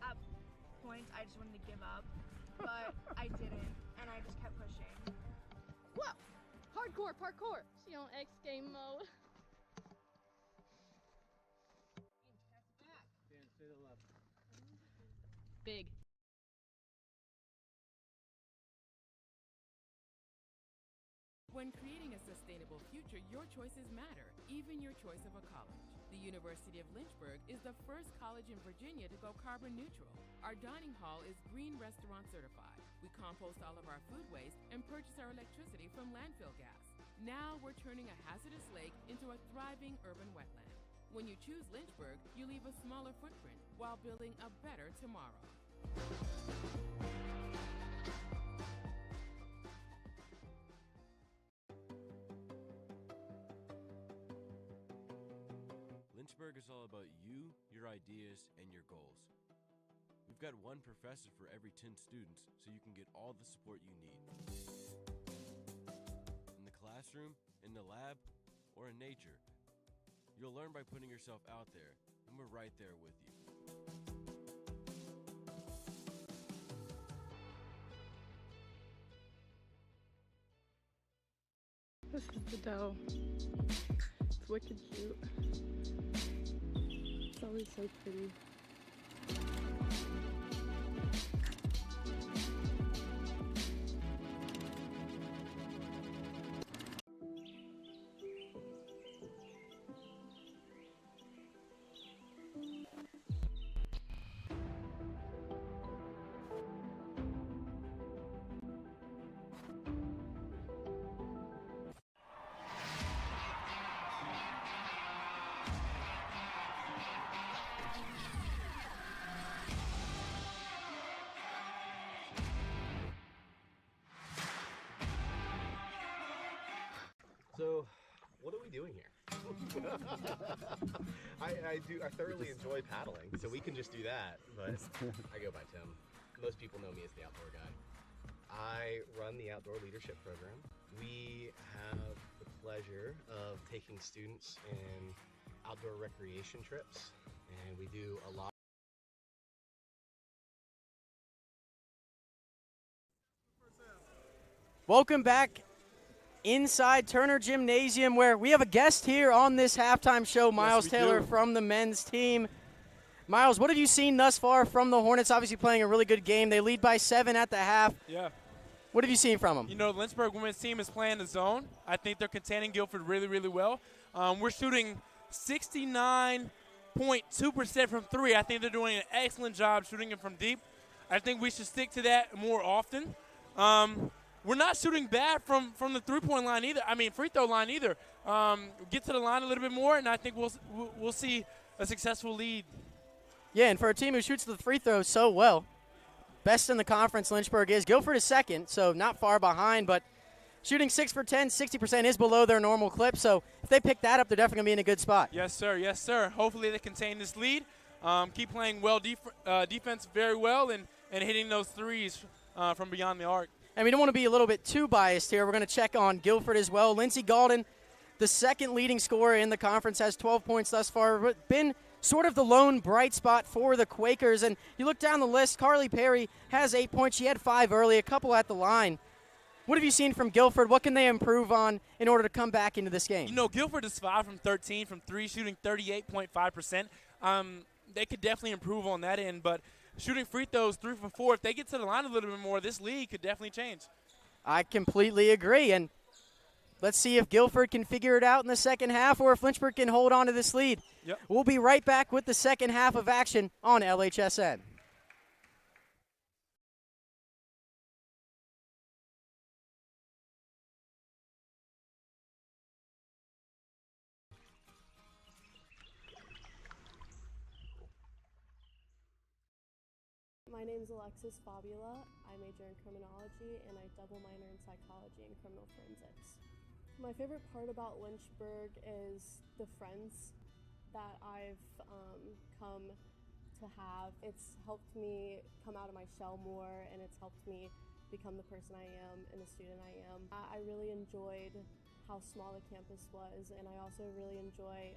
At points, I just wanted to give up, but I didn't, and I just kept pushing. Whoa! Hardcore parkour! She on X game mode. Big. When creating a sustainable future, your choices matter, even your choice of a college. The University of Lynchburg is the first college in Virginia to go carbon neutral. Our dining hall is green restaurant certified. We compost all of our food waste and purchase our electricity from landfill gas. Now we're turning a hazardous lake into a thriving urban wetland. When you choose Lynchburg, you leave a smaller footprint while building a better tomorrow. Lynchburg is all about you, your ideas, and your goals. We've got one professor for every 10 students, so you can get all the support you need. In the classroom, in the lab, or in nature, you'll learn by putting yourself out there, and we're right there with you. This is the dough. It's wicked cute. It's always so pretty. So, what are we doing here? I thoroughly enjoy paddling, so we can just do that, but I go by Tim. Most people know me as the outdoor guy. I run the outdoor leadership program. We have the pleasure of taking students in outdoor recreation trips, and we do a lot. Welcome back inside Turner Gymnasium, where we have a guest here on this halftime show, Miles Taylor from the men's team. Miles, what have you seen thus far from the Hornets? Obviously playing a really good game. They lead by 7 at the half. Yeah. What have you seen from them? You know, the Lynchburg women's team is playing the zone. I think they're containing Guilford really, really well. We're shooting 69.2% from three. I think they're doing an excellent job shooting it from deep. I think we should stick to that more often. We're not shooting bad from the three-point line either. I mean, free throw line either. Get to the line a little bit more, and I think we'll see a successful lead. Yeah, and for a team who shoots the free throws so well, best in the conference Lynchburg is. Guilford is second, so not far behind, but shooting 6 for 10, 60% is below their normal clip. So if they pick that up, they're definitely going to be in a good spot. Yes, sir. Yes, sir. Hopefully they contain this lead. Keep playing well defense very well and hitting those threes from beyond the arc. And we don't want to be a little bit too biased here. We're going to check on Guilford as well. Lindsey Galden, the second leading scorer in the conference, has 12 points thus far, but been sort of the lone bright spot for the Quakers. And you look down the list, Carly Perry has 8 points. She had 5 early, a couple at the line. What have you seen from Guilford? What can they improve on in order to come back into this game? You know, Guilford is 5 from 13 from 3, shooting 38.5%. They could definitely improve on that end, but shooting free throws 3 from 4, if they get to the line a little bit more, this league could definitely change. I completely agree, and let's see if Guilford can figure it out in the second half or if Lynchburg can hold on to this lead. Yep. We'll be right back with the second half of action on LHSN. My name is Alexis Fabula. I major in criminology and I double minor in psychology and criminal forensics. My favorite part about Lynchburg is the friends that I've come to have. It's helped me come out of my shell more, and it's helped me become the person I am and the student I am. I really enjoyed how small the campus was, and I also really enjoy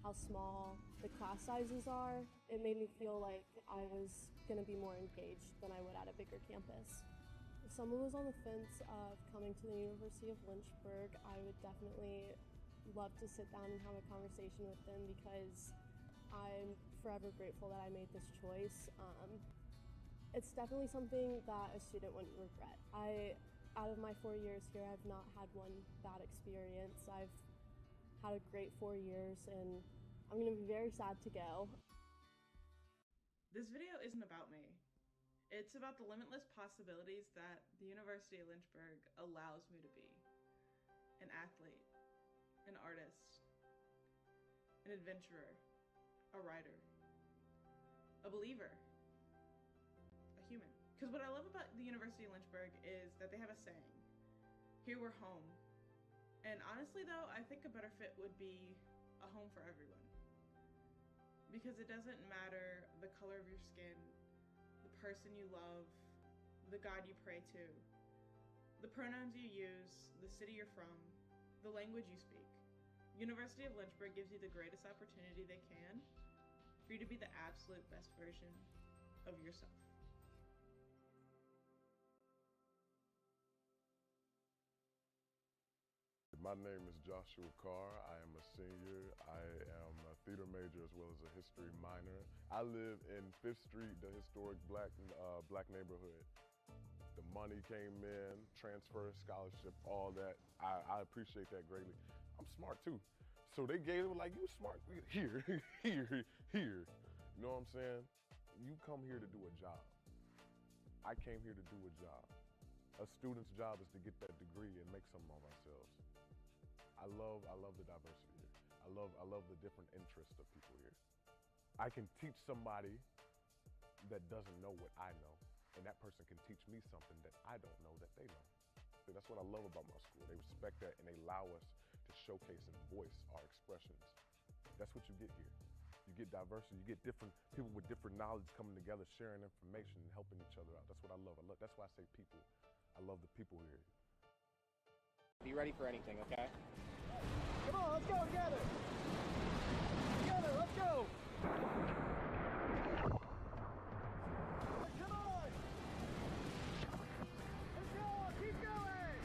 how small the class sizes are. It made me feel like I was going to be more engaged than I would at a bigger campus. If someone was on the fence of coming to the University of Lynchburg, I would definitely love to sit down and have a conversation with them because I'm forever grateful that I made this choice. It's definitely something that a student wouldn't regret. Out of my 4 years here, I've not had one bad experience. I've had a great 4 years, and I'm going to be very sad to go. This video isn't about me. It's about the limitless possibilities that the University of Lynchburg allows me to be. An athlete, an artist, an adventurer, a writer, a believer, a human. Because what I love about the University of Lynchburg is that they have a saying, here we're home. And honestly though, I think a better fit would be a home for everyone. Because it doesn't matter the color of your skin, the person you love, the God you pray to, the pronouns you use, the city you're from, the language you speak. University of Lynchburg gives you the greatest opportunity they can for you to be the absolute best version of yourself. My name is Joshua Carr. I am a senior. I am a theater major as well as a history minor. I live in 5th Street, the historic black neighborhood. The money came in, transfer, scholarship, all that. I appreciate that greatly. I'm smart too. So they gave it like, you smart, here. You know what I'm saying? You come here to do a job. I came here to do a job. A student's job is to get that degree and make something of ourselves. I love the diversity here. I love the different interests of people here. I can teach somebody that doesn't know what I know, and that person can teach me something that I don't know that they know. So that's what I love about my school. They respect that and they allow us to showcase and voice our expressions. That's what you get here. You get diversity, you get different people with different knowledge coming together, sharing information and helping each other out. That's what I love. That's why I say people. I love the people here. Be ready for anything, okay? Come on, let's go together! Together, let's go! Come on! Let's go! Keep going!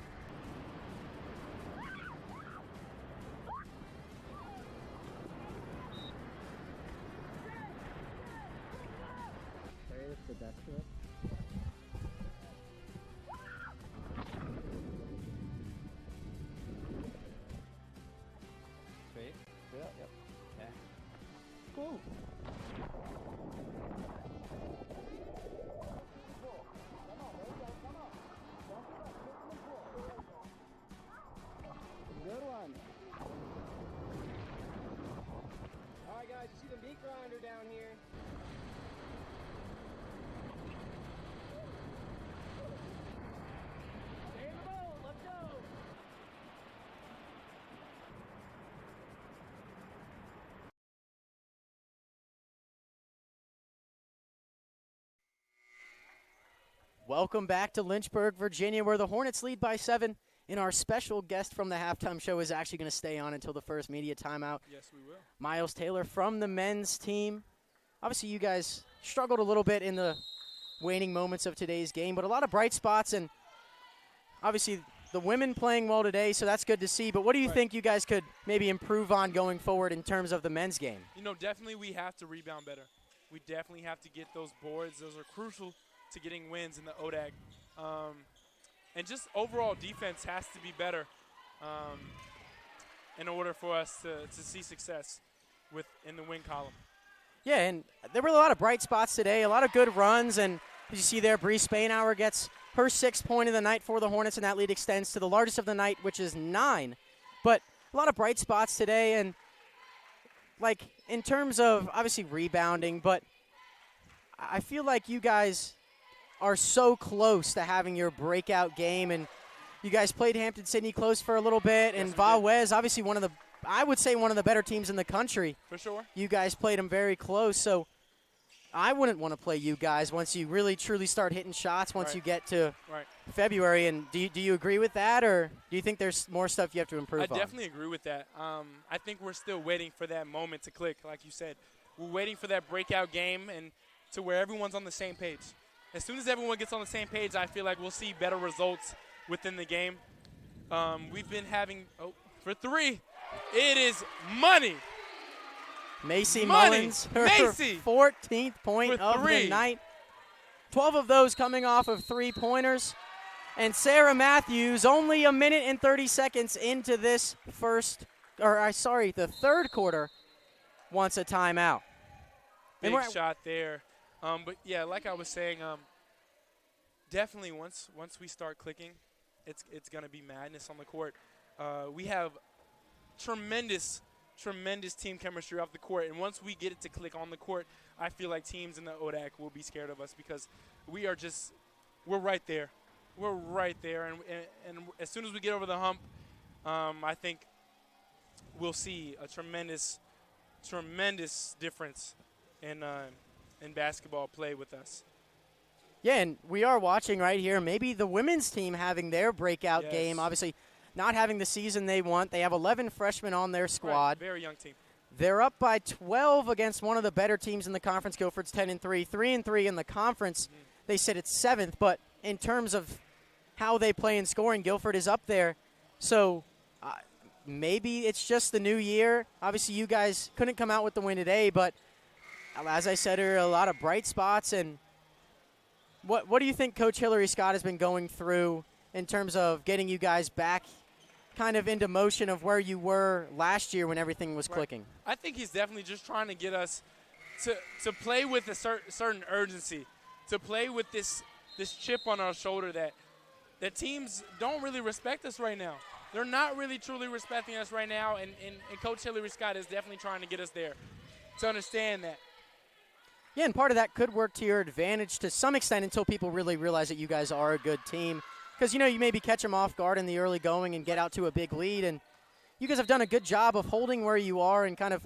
Sorry, it's the best trip. move. Good one. All right, guys, you see the meat grinder down here? Stay in the boat. Let's go. Welcome back to Lynchburg, Virginia, where the Hornets lead by 7. And our special guest from the halftime show is actually going to stay on until the first media timeout. Yes, we will. Miles Taylor from the men's team. Obviously, you guys struggled a little bit in the waning moments of today's game, but a lot of bright spots, and obviously the women playing well today, so that's good to see. But what do you think you guys could maybe improve on going forward in terms of the men's game? You know, definitely we have to rebound better. We definitely have to get those boards. Those are crucial to getting wins in the ODAC. And just overall defense has to be better in order for us to see success in the win column. Yeah, and there were a lot of bright spots today, a lot of good runs, and as you see there, Bree Spainhour gets her 6th point of the night for the Hornets, and that lead extends to the largest of the night, which is 9. But a lot of bright spots today, and like in terms of obviously rebounding, but I feel like you guys are so close to having your breakout game, and you guys played Hampton-Sydney close for a little bit, and Valwez, obviously one of the better teams in the country. For sure. You guys played them very close, so I wouldn't want to play you guys once you really truly start hitting shots once you get to February. And do you agree with that, or do you think there's more stuff you have to improve on? I definitely agree with that. I think we're still waiting for that moment to click, like you said. We're waiting for that breakout game and to where everyone's on the same page. As soon as everyone gets on the same page, I feel like we'll see better results within the game. We've been having for 3, it is money. Macy Mullins, her 14th point of the night. 12 of those coming off of 3-pointers. And Sarah Matthews, only a minute and 30 seconds into this the third quarter, wants a timeout. Big shot there. But, yeah, like I was saying, definitely once we start clicking, it's going to be madness on the court. We have tremendous team chemistry off the court, and once we get it to click on the court, I feel like teams in the ODAC will be scared of us because we're right there. We're right there, and as soon as we get over the hump, I think we'll see a tremendous difference in basketball play with us. Yeah, and we are watching right here maybe the women's team having their breakout game. Obviously, not having the season they want. They have 11 freshmen on their squad. Right, very young team. They're up by 12 against one of the better teams in the conference. Guilford's 10-3, 3-3 in the conference. They sit at 7th, but in terms of how they play in scoring, Guilford is up there. So maybe it's just the new year. Obviously, you guys couldn't come out with the win today, but as I said, there are a lot of bright spots. And what do you think Coach Hillary Scott has been going through in terms of getting you guys back kind of into motion of where you were last year when everything was clicking? I think he's definitely just trying to get us to play with a certain urgency, to play with this chip on our shoulder that teams don't really respect us right now. They're not really truly respecting us right now, and Coach Hillary Scott is definitely trying to get us there to understand that. Yeah, and part of that could work to your advantage to some extent until people really realize that you guys are a good team. Because, you maybe catch them off guard in the early going and get out to a big lead. And you guys have done a good job of holding where you are and kind of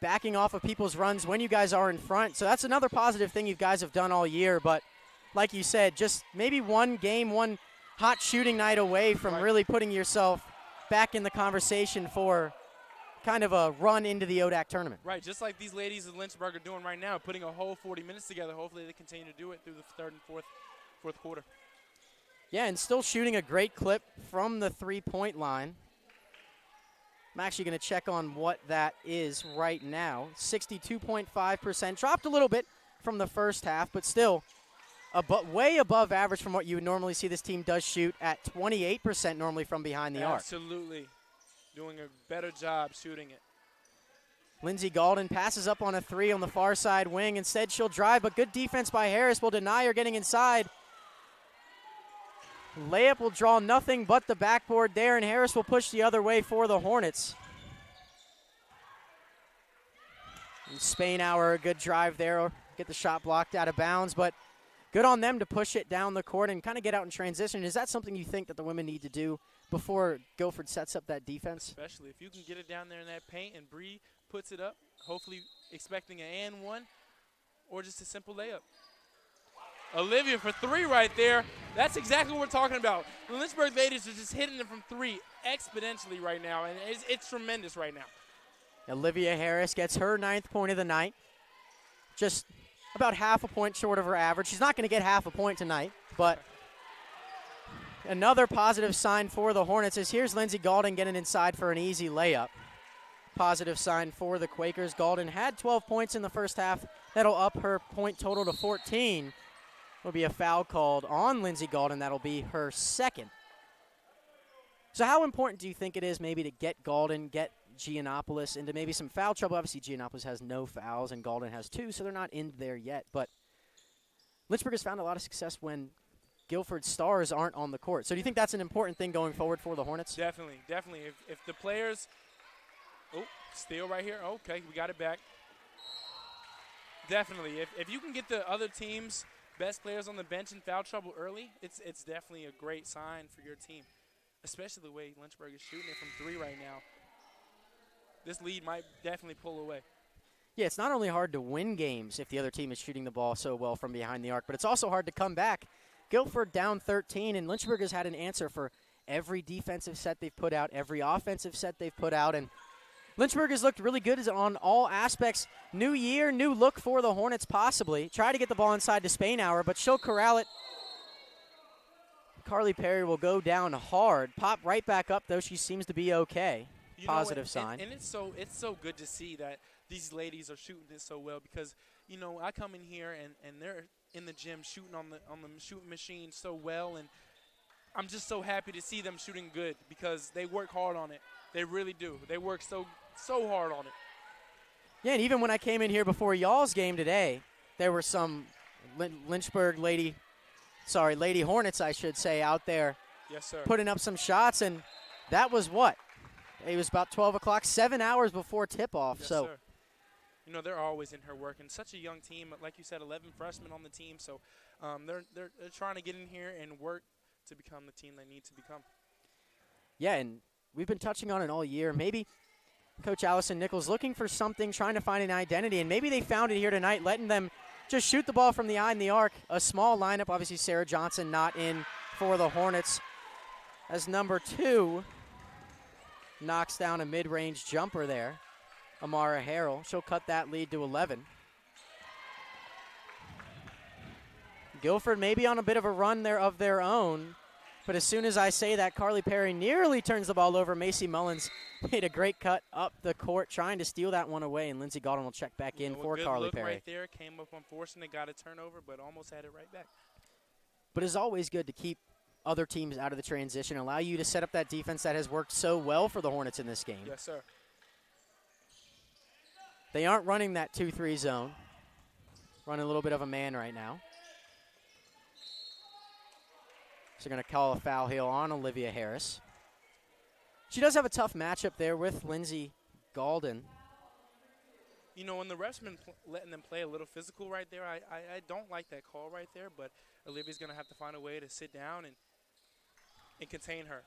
backing off of people's runs when you guys are in front. So that's another positive thing you guys have done all year. But like you said, just maybe one hot shooting night away from really putting yourself back in the conversation for kind of a run into the ODAC tournament. Right, just like these ladies in Lynchburg are doing right now, putting a whole 40 minutes together. Hopefully they continue to do it through the third and fourth quarter. Yeah, and still shooting a great clip from the three-point line. I'm actually going to check on what that is right now. 62.5%. Dropped a little bit from the first half, but still way above average from what you would normally see. This team does shoot at 28% normally from behind the arc. Absolutely. Doing a better job shooting it. Lindsey Galden passes up on a three on the far side wing. Instead, she'll drive, but good defense by Harris will deny her getting inside. Layup will draw nothing but the backboard there, and Harris will push the other way for the Hornets. And Spainhour, a good drive there, get the shot blocked out of bounds, but good on them to push it down the court and kind of get out in transition. Is that something you think that the women need to do before Guilford sets up that defense? Especially if you can get it down there in that paint and Bree puts it up, hopefully expecting an and one or just a simple layup. Olivia for three right there. That's exactly what we're talking about. The Lynchburg ladies are just hitting them from three exponentially right now, and it's tremendous right now. Olivia Harris gets her 9th point of the night. Just about half a point short of her average. She's not going to get half a point tonight, but another positive sign for the Hornets is here's Lindsey Galden getting inside for an easy layup. Positive sign for the Quakers. Galden had 12 points in the first half. That'll up her point total to 14. Will be a foul called on Lindsey Galden. That'll be her second. So how important do you think it is maybe to get Galden, get Giannopoulos into maybe some foul trouble? Obviously, Giannopoulos has no fouls, and Galden has 2, so they're not in there yet. But Lynchburg has found a lot of success when Guilford stars aren't on the court. So do you think that's an important thing going forward for the Hornets? Definitely, definitely. If the players – oh, steal right here. Okay, we got it back. Definitely. If you can get the other team's best players on the bench in foul trouble early, it's definitely a great sign for your team, especially the way Lynchburg is shooting it from three right now. This lead might definitely pull away. Yeah, it's not only hard to win games if the other team is shooting the ball so well from behind the arc, but it's also hard to come back. Guilford down 13, and Lynchburg has had an answer for every defensive set they've put out, every offensive set they've put out, and Lynchburg has looked really good on all aspects. New year, new look for the Hornets possibly. Try to get the ball inside to Spainhour, but she'll corral it. Carly Perry will go down hard. Pop right back up, though. She seems to be okay. Positive sign. And it's so good to see that these ladies are shooting it so well because, you know, I come in here and they're in the gym shooting on the shooting machine so well, and I'm just so happy to see them shooting good because they work hard on it. They really do. They work so hard on it. Yeah, and even when I came in here before y'all's game today, there were some Lynchburg Lady Hornets, I should say, out there. Yes, sir. Putting up some shots, and that was what? It was about 12 o'clock, 7 hours before tip-off. Yes, so, sir. You know, they're always in here working. Such a young team. Like you said, 11 freshmen on the team. So they're trying to get in here and work to become the team they need to become. Yeah, and we've been touching on it all year. Maybe Coach Allison Nichols looking for something, trying to find an identity, and maybe they found it here tonight, letting them just shoot the ball from the eye in the arc. A small lineup. Obviously, Sarah Johnson not in for the Hornets as number 2 knocks down a mid-range jumper there. Amara Harrell. She'll cut that lead to 11. Guilford maybe on a bit of a run there of their own, but as soon as I say that, Carly Perry nearly turns the ball over. Macy Mullins made a great cut up the court, trying to steal that one away, and Lindsey Galden will check back in for Carly Perry. Right there, came up on forcing it, got a turnover, but almost had it right back. But it's always good to keep other teams out of the transition, allow you to set up that defense that has worked so well for the Hornets in this game. Yes, sir. They aren't running that 2-3 zone. Running a little bit of a man right now. So they're going to call a foul here on Olivia Harris. She does have a tough matchup there with Lindsey Galden. You know, when the ref's been letting them play a little physical right there, I don't like that call right there, but Olivia's going to have to find a way to sit down and contain her.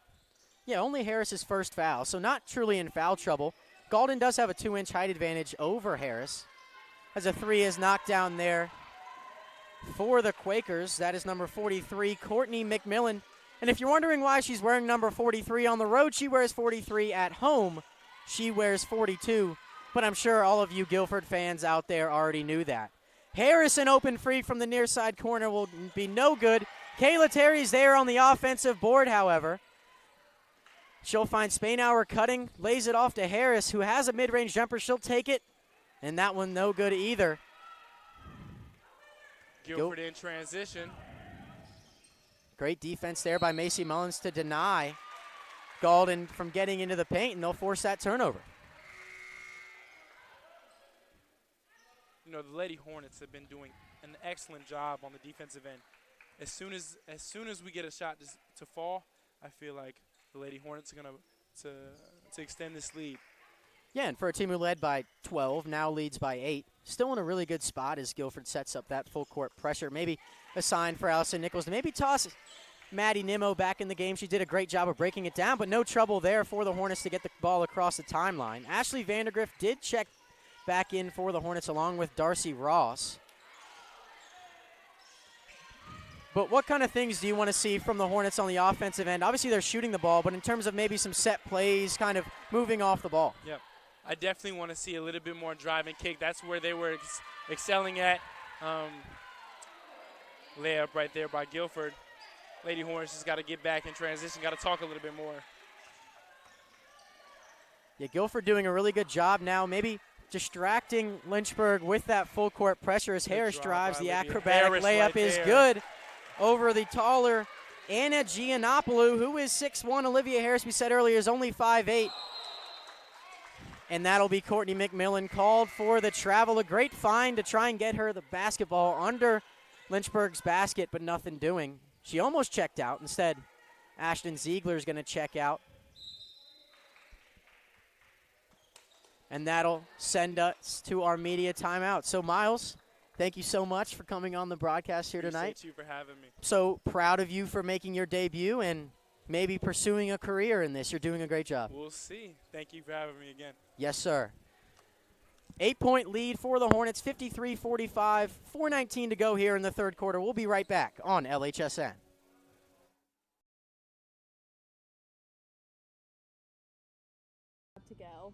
Yeah, only Harris's first foul, so not truly in foul trouble. Galden does have a 2-inch height advantage over Harris. As a 3 is knocked down there for the Quakers. That is number 43, Courtney McMillan. And if you're wondering why she's wearing number 43 on the road, she wears 43 at home. She wears 42. But I'm sure all of you Guilford fans out there already knew that. Harrison open free from the near side corner will be no good. Kayla Terry's there on the offensive board, however. She'll find Spainhour cutting, lays it off to Harris, who has a mid-range jumper. She'll take it, and that one no good either. Guilford in transition. Great defense there by Macy Mullins to deny Galden from getting into the paint, and they'll force that turnover. you know, the Lady Hornets have been doing an excellent job on the defensive end. As soon as we get a shot to fall, I feel like the Lady Hornets are going to extend this lead. Yeah, and for a team who led by 12, now leads by 8, still in a really good spot as Guilford sets up that full court pressure. Maybe a sign for Allison Nichols to maybe toss Maddie Nimmo back in the game. She did a great job of breaking it down, but no trouble there for the Hornets to get the ball across the timeline. Ashley Vandergrift did check back in for the Hornets along with Darcy Ross. But what kind of things do you want to see from the Hornets on the offensive end? Obviously, they're shooting the ball, but in terms of maybe some set plays, kind of moving off the ball. Yep. I definitely want to see a little bit more drive and kick. That's where they were excelling at. Layup right there by Guilford. Lady Hornets just got to get back in transition, got to talk a little bit more. Yeah, Guilford doing a really good job now, maybe distracting Lynchburg with that full court pressure as Harris drives. The acrobatic layup is good over the taller Anna Giannopoulou, who is 6'1". Olivia Harris, we said earlier, is only 5'8". And that'll be Courtney McMillan called for the travel. A great find to try and get her the basketball under Lynchburg's basket, but nothing doing. She almost checked out. Instead, Ashton Ziegler is going to check out. And that'll send us to our media timeout. So, Miles, thank you so much for coming on the broadcast here tonight. Appreciate you for having me. So proud of you for making your debut and maybe pursuing a career in this. You're doing a great job. We'll see. Thank you for having me again. Yes, sir. 8-point lead for the Hornets, 53-45, 4:19 to go here in the third quarter. We'll be right back on LHSN. To go.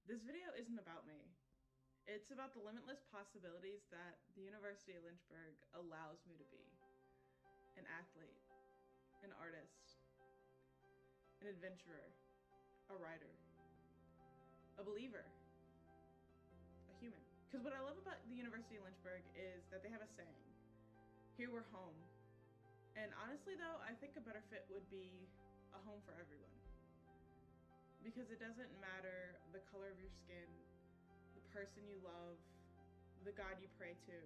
This video isn't about me. It's about the limitless possibilities that the University of Lynchburg allows me to be. An athlete, an artist, an adventurer, a writer, a believer, a human. Because what I love about the University of Lynchburg is that they have a saying, here we're home. And honestly though, I think a better fit would be a home for everyone. Because it doesn't matter the color of your skin, the person you love, the God you pray to,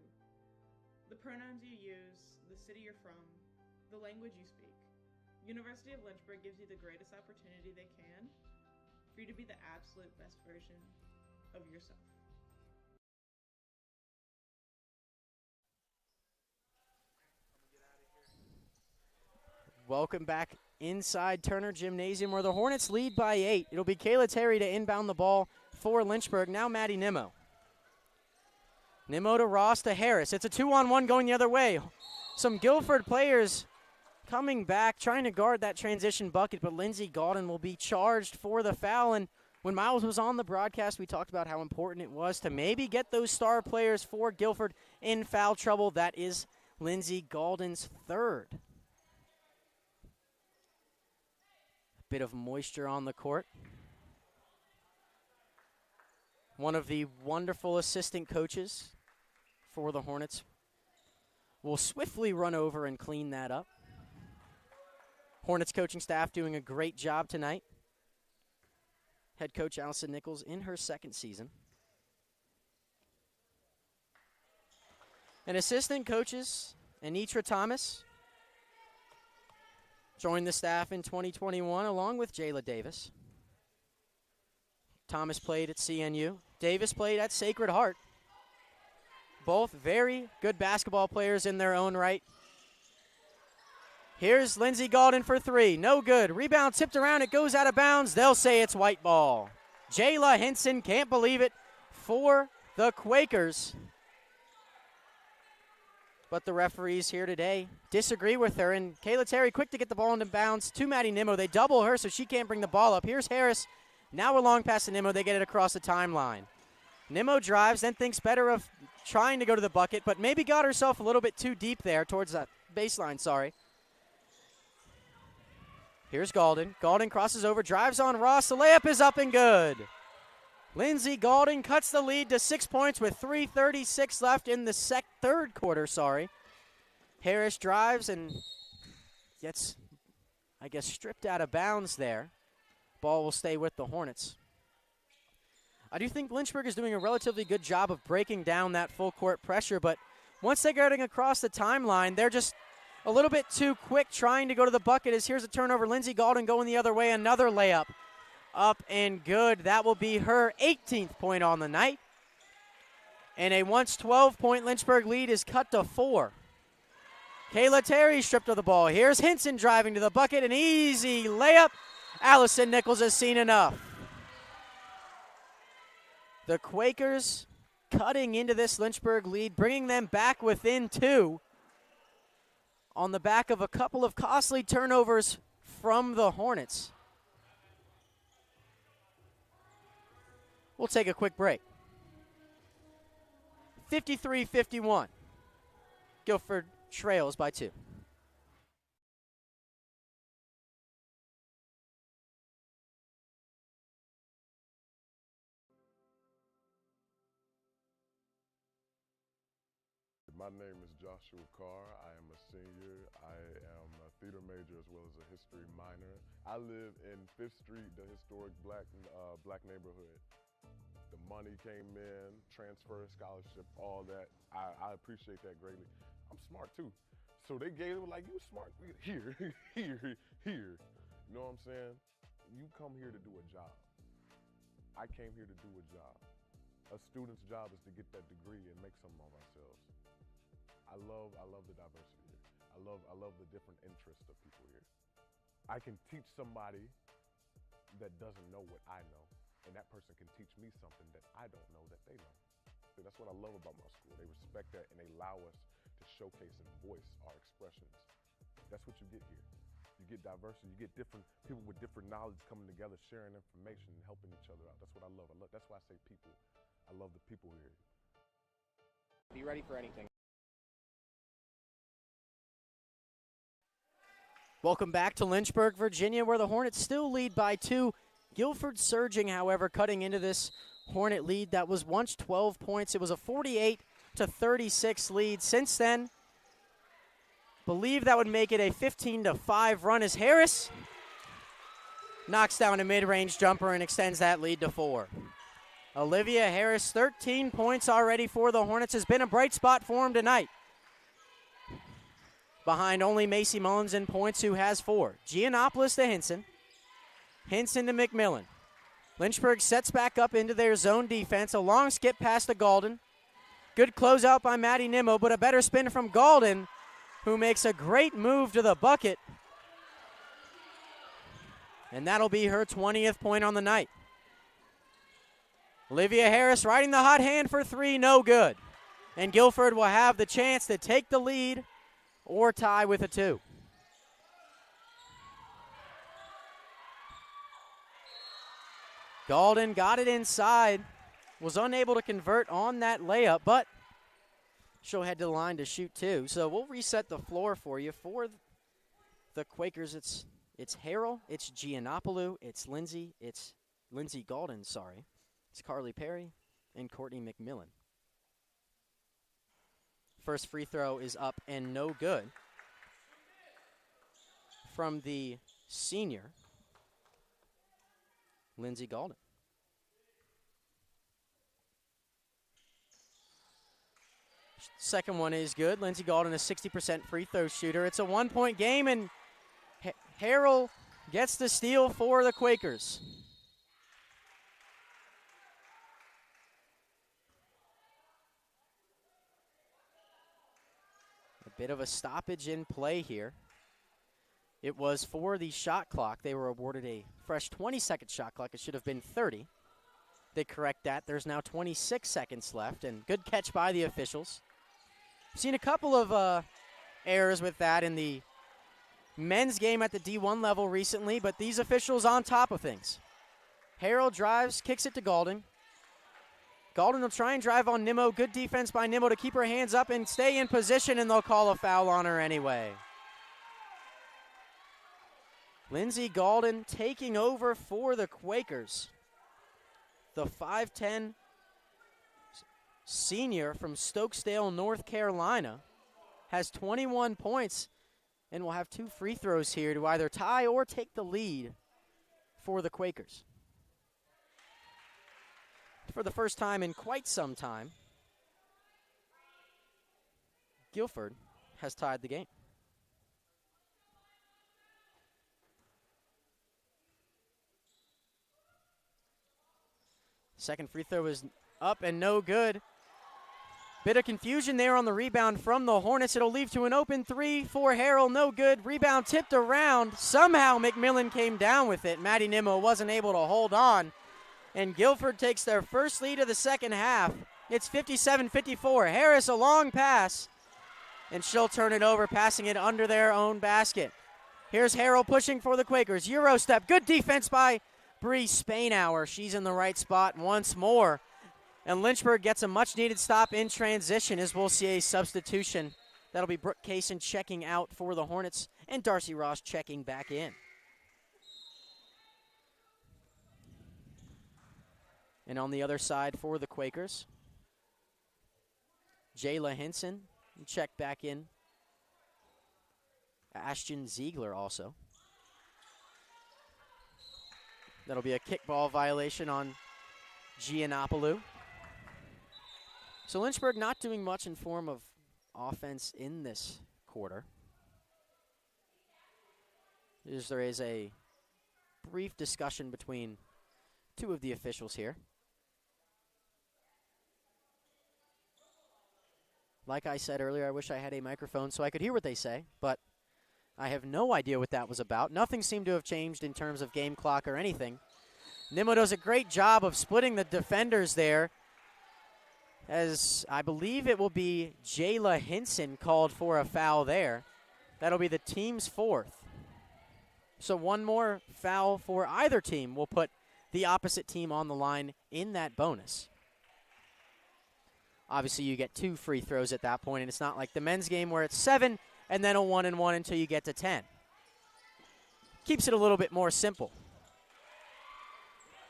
the pronouns you use, the city you're from, the language you speak. University of Lynchburg gives you the greatest opportunity they can for you to be the absolute best version of yourself. Welcome back inside Turner Gymnasium where the Hornets lead by 8. It'll be Kayla Terry to inbound the ball for Lynchburg. Now Maddie Nimmo. Nimmo to Ross to Harris. It's a 2-on-1 going the other way. Some Guilford players coming back, trying to guard that transition bucket, but Lindsey Gaulden will be charged for the foul. And when Miles was on the broadcast, we talked about how important it was to maybe get those star players for Guilford in foul trouble. That is Lindsey Gaulden's third. Bit of moisture on the court. One of the wonderful assistant coaches for the Hornets will swiftly run over and clean that up. Hornets coaching staff doing a great job tonight. Head coach Allison Nichols in her second season. And assistant coaches Anitra Thomas joined the staff in 2021 along with Jayla Davis. Thomas played at CNU. Davis played at Sacred Heart. Both very good basketball players in their own right. Here's Lindsey Gaulden for three. No good. Rebound tipped around. It goes out of bounds. They'll say it's white ball. Jayla Henson can't believe it for the Quakers. But the referees here today disagree with her. And Kayla Terry quick to get the ball into bounds to Maddie Nimmo. They double her so she can't bring the ball up. Here's Harris. Now we're long past the Nimmo. They get it across the timeline. Nimmo drives, then thinks better of trying to go to the bucket, but maybe got herself a little bit too deep there towards that baseline, sorry. Here's Gaulden. Gaulden crosses over, drives on Ross. The layup is up and good. Lindsey Gaulden cuts the lead to 6 points with 3:36 left in the third quarter, sorry. Harris drives and gets, I guess, stripped out of bounds there. Ball will stay with the Hornets. I do think Lynchburg is doing a relatively good job of breaking down that full court pressure, but once they're getting across the timeline, they're just a little bit too quick trying to go to the bucket. As here's a turnover. Lindsey Galden going the other way, another layup. Up and good. That will be her 18th point on the night. And a once 12-point Lynchburg lead is cut to 4. Kayla Terry stripped of the ball. Here's Hinson driving to the bucket. An easy layup. Allison Nichols has seen enough. The Quakers cutting into this Lynchburg lead, bringing them back within 2 on the back of a couple of costly turnovers from the Hornets. We'll take a quick break. 53-51. Guilford trails by 2. My name is Joshua Carr. I am a senior. I am a theater major as well as a history minor. I live in 5th Street, the historic black neighborhood. The money came in, transfer, scholarship, all that. I appreciate that greatly. I'm smart too. So they gave it like, you smart, here. You know what I'm saying? You come here to do a job. I came here to do a job. A student's job is to get that degree and make something of ourselves. I love the diversity here. I love the different interests of people here. I can teach somebody that doesn't know what I know, and that person can teach me something that I don't know that they know. So that's what I love about my school. They respect that and they allow us to showcase and voice our expressions. That's what you get here. You get diversity, you get different people with different knowledge coming together, sharing information and helping each other out. That's what I love. That's why I say people. I love the people here. Be ready for anything. Welcome back to Lynchburg, Virginia, where the Hornets still lead by 2. Guilford surging, however, cutting into this Hornet lead that was once 12 points. It was a 48-36 lead. Since then, believe that would make it a 15-5 run as Harris knocks down a mid-range jumper and extends that lead to 4. Olivia Harris, 13 points already for the Hornets, has been a bright spot for him tonight. Behind only Macy Mullins in points, who has 4. Giannopoulos to Hinson. Hinson to McMillan. Lynchburg sets back up into their zone defense. A long skip past to Galden. Good closeout by Maddie Nimmo, but a better spin from Galden, who makes a great move to the bucket. And that'll be her 20th point on the night. Olivia Harris riding the hot hand for 3, no good. And Guilford will have the chance to take the lead or tie with a 2. Galden got it inside, was unable to convert on that layup, but she'll head to the line to shoot 2. So we'll reset the floor for you. For the Quakers, it's Harrell, it's Giannopoulou, it's Lindsey Galden, sorry. It's Carly Perry and Courtney McMillan. First free throw is up and no good from the senior, Lindsey Galden. Second one is good. Lindsey Galden, a 60% free throw shooter. It's a 1-point game, and Harrell gets the steal for the Quakers. Bit of a stoppage in play here. It was for the shot clock. They were awarded a fresh 20-second shot clock. It should have been 30. They correct that. There's now 26 seconds left, and good catch by the officials. Seen a couple of errors with that in the men's game at the D1 level recently, but these officials on top of things. Harrell drives, kicks it to Galden. Galden will try and drive on Nimmo. Good defense by Nimmo to keep her hands up and stay in position, and they'll call a foul on her anyway. Lindsey Galden taking over for the Quakers. The 5'10" senior from Stokesdale, North Carolina, has 21 points and will have 2 free throws here to either tie or take the lead for the Quakers. for the first time in quite some time, Guilford has tied the game. Second free throw is up and no good. Bit of confusion there on the rebound from the Hornets. It'll leave to an open three for Harrell. No good. Rebound tipped around. Somehow McMillan came down with it. Maddie Nimmo wasn't able to hold on. And Guilford takes their first lead of the second half. It's 57-54. Harris, a long pass. And she'll turn it over, passing it under their own basket. Here's Harrell pushing for the Quakers. Euro step. Good defense by Bree Spainhour. She's in the right spot once more. And Lynchburg gets a much-needed stop in transition as we'll see a substitution. That'll be Brooke Kaysen checking out for the Hornets and Darcy Ross checking back in. And on the other side for the Quakers, Jayla Hinson checked back in. Ashton Ziegler also. That'll be a kickball violation on Giannopoulou. So Lynchburg not doing much in form of offense in this quarter. There is a brief discussion between two of the officials here. Like I said earlier, I wish I had a microphone so I could hear what they say, but I have no idea what that was about. Nothing seemed to have changed in terms of game clock or anything. Nimmo does a great job of splitting the defenders there, as I believe it will be Jayla Hinson called for a foul there. That'll be the team's fourth. So one more foul for either team will put the opposite team on the line in that bonus. Obviously, you get 2 free throws at that point, and it's not like the men's game where it's 7 and then a 1-and-1 until you get to 10. Keeps it a little bit more simple.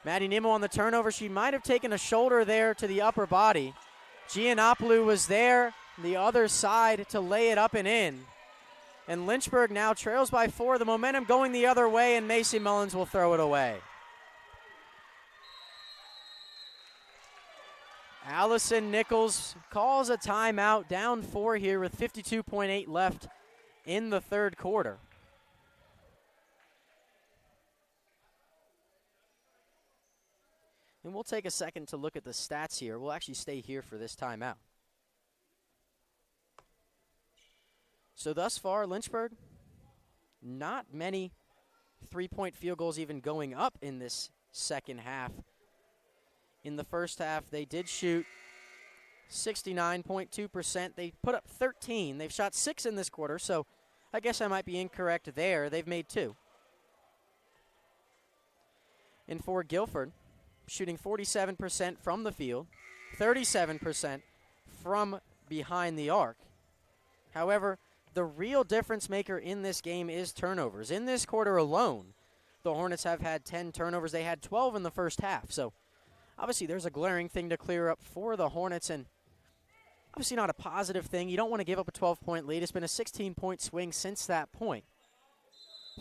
Maddie Nimmo on the turnover. She might have taken a shoulder there to the upper body. Giannopoulou was there, the other side, to lay it up and in. And Lynchburg now trails by 4. The momentum going the other way, and Macy Mullins will throw it away. Allison Nichols calls a timeout, down 4 here with 52.8 left in the third quarter. And we'll take a second to look at the stats here. We'll actually stay here for this timeout. So thus far, Lynchburg, not many three-point field goals even going up in this second half. In the first half, they did shoot 69.2%. They put up 13. They've shot 6 in this quarter, so I guess I might be incorrect there. They've made 2. And for Guilford, shooting 47% from the field, 37% from behind the arc. However, the real difference maker in this game is turnovers. In this quarter alone, the Hornets have had 10 turnovers. They had 12 in the first half. So obviously there's a glaring thing to clear up for the Hornets, and obviously not a positive thing. You don't want to give up a 12-point lead. It's been a 16-point swing since that point.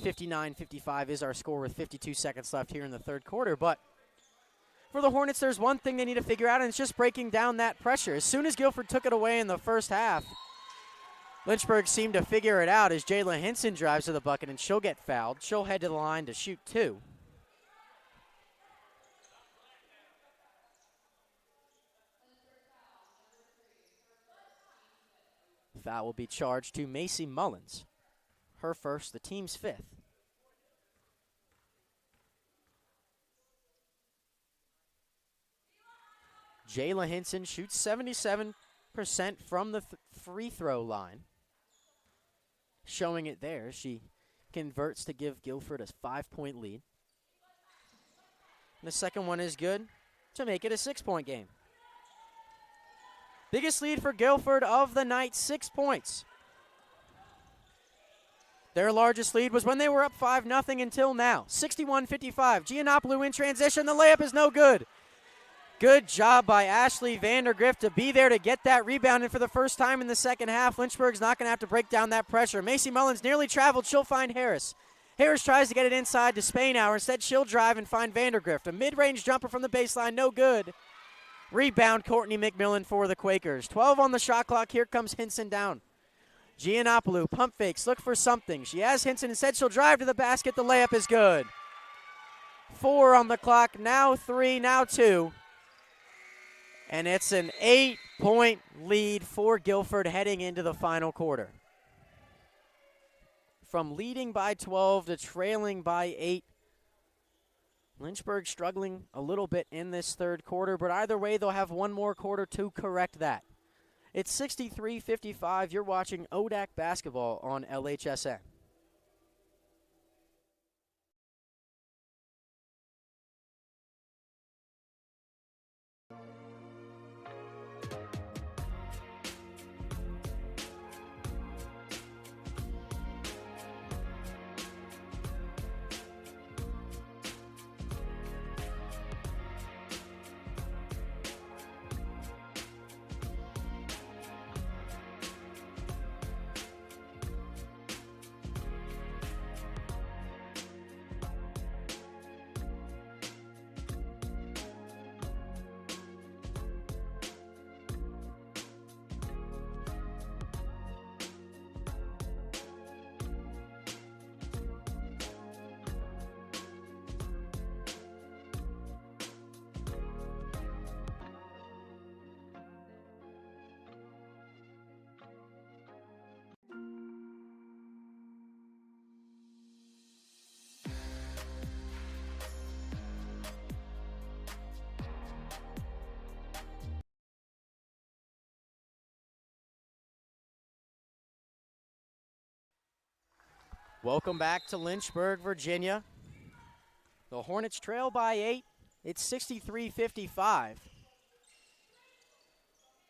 59-55 is our score with 52 seconds left here in the third quarter. But for the Hornets, there's one thing they need to figure out, and it's just breaking down that pressure. As soon as Guilford took it away in the first half, Lynchburg seemed to figure it out as Jayla Hinson drives to the bucket, and she'll get fouled. She'll head to the line to shoot 2. Foul will be charged to Macy Mullins. Her first, the team's 5th. Jayla Hinson shoots 77% from the free throw line. Showing it there. She converts to give Guilford a 5-point lead. And the second one is good to make it a 6-point game. Biggest lead for Guilford of the night, 6 points. Their largest lead was when they were up 5-0 until now. 61-55. Giannopoulou in transition. The layup is no good. Good job by Ashley Vandergrift to be there to get that rebound. And for the first time in the second half, Lynchburg's not going to have to break down that pressure. Macy Mullins nearly traveled. She'll find Harris. Harris tries to get it inside to Spainhour. Instead, she'll drive and find Vandergrift. A mid-range jumper from the baseline, no good. Rebound, Courtney McMillan for the Quakers. 12 on the shot clock. Here comes Hinson down. Giannopoulou, pump fakes, look for something. She has Hinson. Instead, she'll drive to the basket. The layup is good. 4 on the clock, now 3, now 2. And it's an 8-point lead for Guilford heading into the final quarter. From leading by 12 to trailing by 8. Lynchburg struggling a little bit in this third quarter, but either way, they'll have one more quarter to correct that. It's 63-55. You're watching ODAC basketball on LHSN. Welcome back to Lynchburg, Virginia. The Hornets trail by 8. It's 63-55.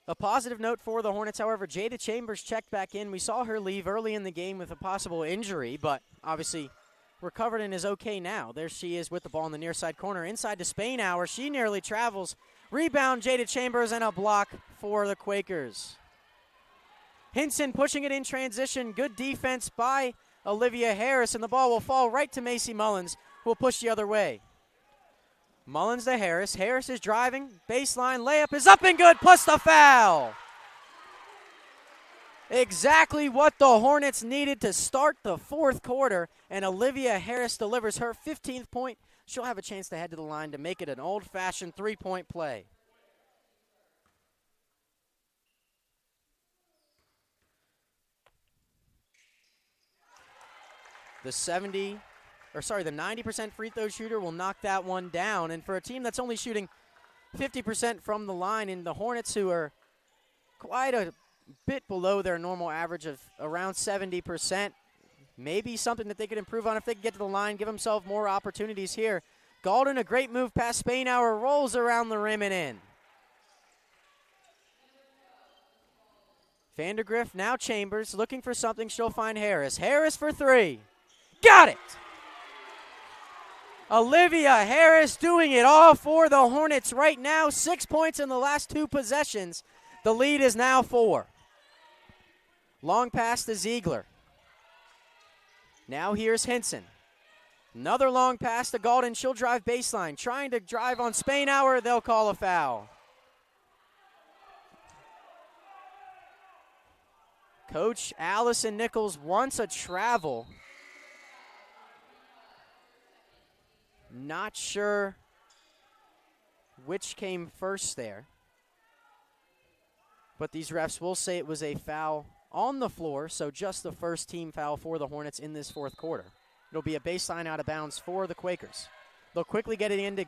A positive note for the Hornets, however, Jada Chambers checked back in. We saw her leave early in the game with a possible injury, but obviously recovered and is okay now. There she is with the ball in the near side corner. Inside to Spainhour. She nearly travels. Rebound, Jada Chambers, and a block for the Quakers. Hinson pushing it in transition. Good defense by Olivia Harris, and the ball will fall right to Macy Mullins, who will push the other way. Mullins to Harris. Harris is driving. Baseline layup is up and good, plus the foul. Exactly what the Hornets needed to start the fourth quarter, and Olivia Harris delivers her 15th point. She'll have a chance to head to the line to make it an old-fashioned three-point play. The 90% free throw shooter will knock that one down. And for a team that's only shooting 50% from the line, and the Hornets, who are quite a bit below their normal average of around 70%, maybe something that they could improve on if they could get to the line, give themselves more opportunities here. Galden, a great move past Spainhour, rolls around the rim and in. Vandergrift, now Chambers, looking for something. She'll find Harris. Harris for three. Got it! Olivia Harris doing it all for the Hornets right now. 6 points in the last two possessions. The lead is now 4. Long pass to Ziegler. Now here's Hinson. Another long pass to Galden. She'll drive baseline. Trying to drive on Spainhour. They'll call a foul. Coach Allison Nichols wants a travel. Not sure which came first there. But these refs will say it was a foul on the floor, so just the first team foul for the Hornets in this fourth quarter. It'll be a baseline out of bounds for the Quakers. They'll quickly get it into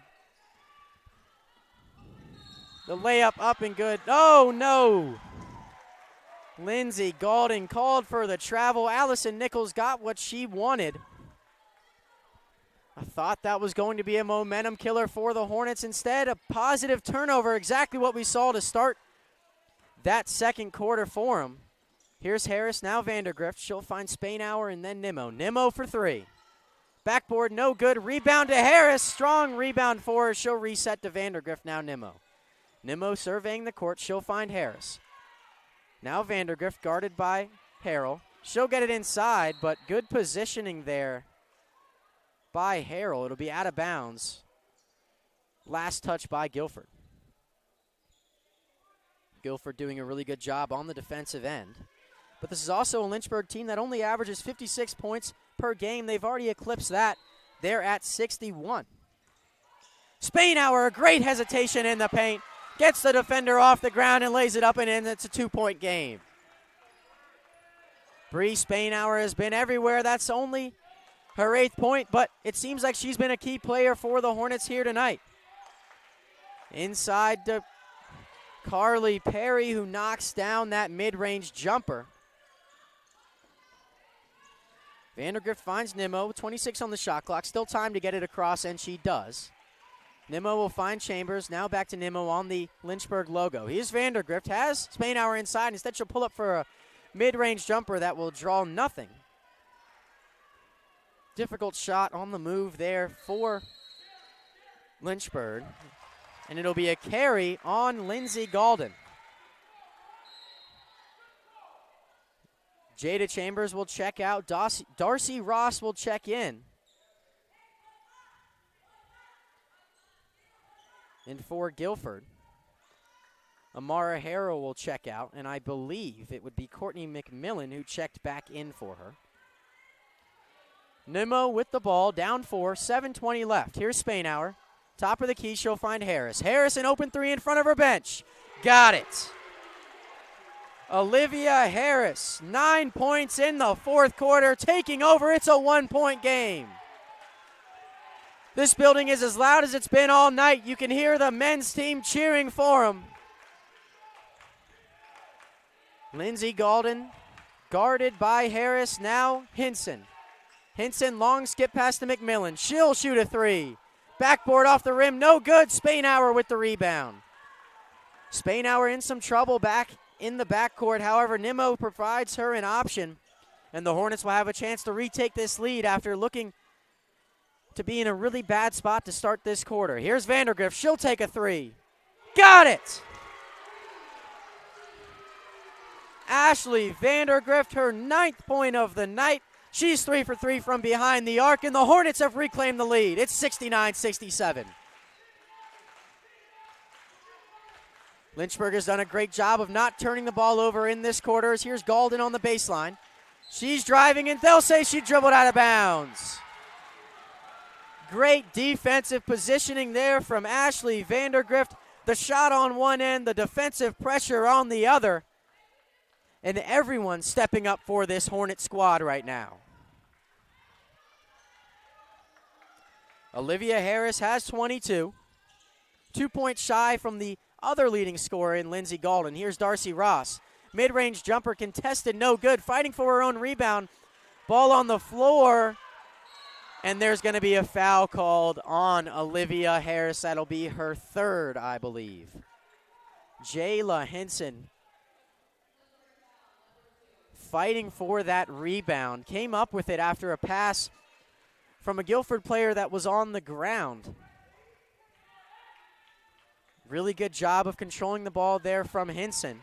the layup, up and good. Oh, no. Lindsey Galden called for the travel. Allison Nichols got what she wanted. I thought that was going to be a momentum killer for the Hornets. Instead, a positive turnover, exactly what we saw to start that second quarter for them. Here's Harris, now Vandergrift. She'll find Spainhour and then Nimmo. Nimmo for three. Backboard, no good. Rebound to Harris. Strong rebound for her. She'll reset to Vandergrift, now Nimmo. Nimmo surveying the court. She'll find Harris. Now Vandergrift guarded by Harrell. She'll get it inside, but good positioning there by Harrell. It'll be out of bounds. Last touch by Guilford. Guilford doing a really good job on the defensive end. But this is also a Lynchburg team that only averages 56 points per game. They've already eclipsed that. They're at 61. Spainhour, a great hesitation in the paint. Gets the defender off the ground and lays it up and in. It's a 2-point game. Bree Spainhour has been everywhere. That's only her 8th point, but it seems like she's been a key player for the Hornets here tonight. Inside to Carly Perry, who knocks down that mid-range jumper. Vandergrift finds Nimmo, 26 on the shot clock. Still time to get it across, and she does. Nimmo will find Chambers. Now back to Nimmo on the Lynchburg logo. Here's Vandergrift. Has Spainhour inside. Instead, she'll pull up for a mid-range jumper that will draw nothing. Difficult shot on the move there for Lynchburg. And it'll be a carry on Lindsey Galden. Jada Chambers will check out. Darcy Ross will check in. And for Guilford, Amara Harrow will check out, and I believe it would be Courtney McMillan who checked back in for her. Nimmo with the ball, down 4, 7:20 left. Here's Spainhour. Top of the key, she'll find Harris. Harris, an open 3 in front of her bench. Got it. Olivia Harris, 9 points in the 4th quarter, taking over. It's a 1-point game. This building is as loud as it's been all night. You can hear the men's team cheering for them. Lindsey Galden guarded by Harris. Now Hinson. Hinson, long skip pass to McMillan. She'll shoot a 3. Backboard off the rim, no good. Spainhour with the rebound. Spainhour in some trouble back in the backcourt. However, Nimmo provides her an option, and the Hornets will have a chance to retake this lead after looking to be in a really bad spot to start this quarter. Here's Vandergrift. She'll take a 3. Got it! Ashley Vandergrift, her 9th point of the night. She's 3 for 3 from behind the arc, and the Hornets have reclaimed the lead. It's 69-67. Lynchburg has done a great job of not turning the ball over in this quarter. Here's Galden on the baseline. She's driving, and they'll say she dribbled out of bounds. Great defensive positioning there from Ashley Vandergrift. The shot on one end, the defensive pressure on the other. And everyone stepping up for this Hornet squad right now. Olivia Harris has 22. 2 points shy from the other leading scorer in Lindsey Galden. Here's Darcy Ross. Mid-range jumper contested, no good. Fighting for her own rebound. Ball on the floor. And there's going to be a foul called on Olivia Harris. That'll be her 3rd, I believe. Jayla Henson fighting for that rebound. Came up with it after a pass from a Guilford player that was on the ground. Really good job of controlling the ball there from Henson.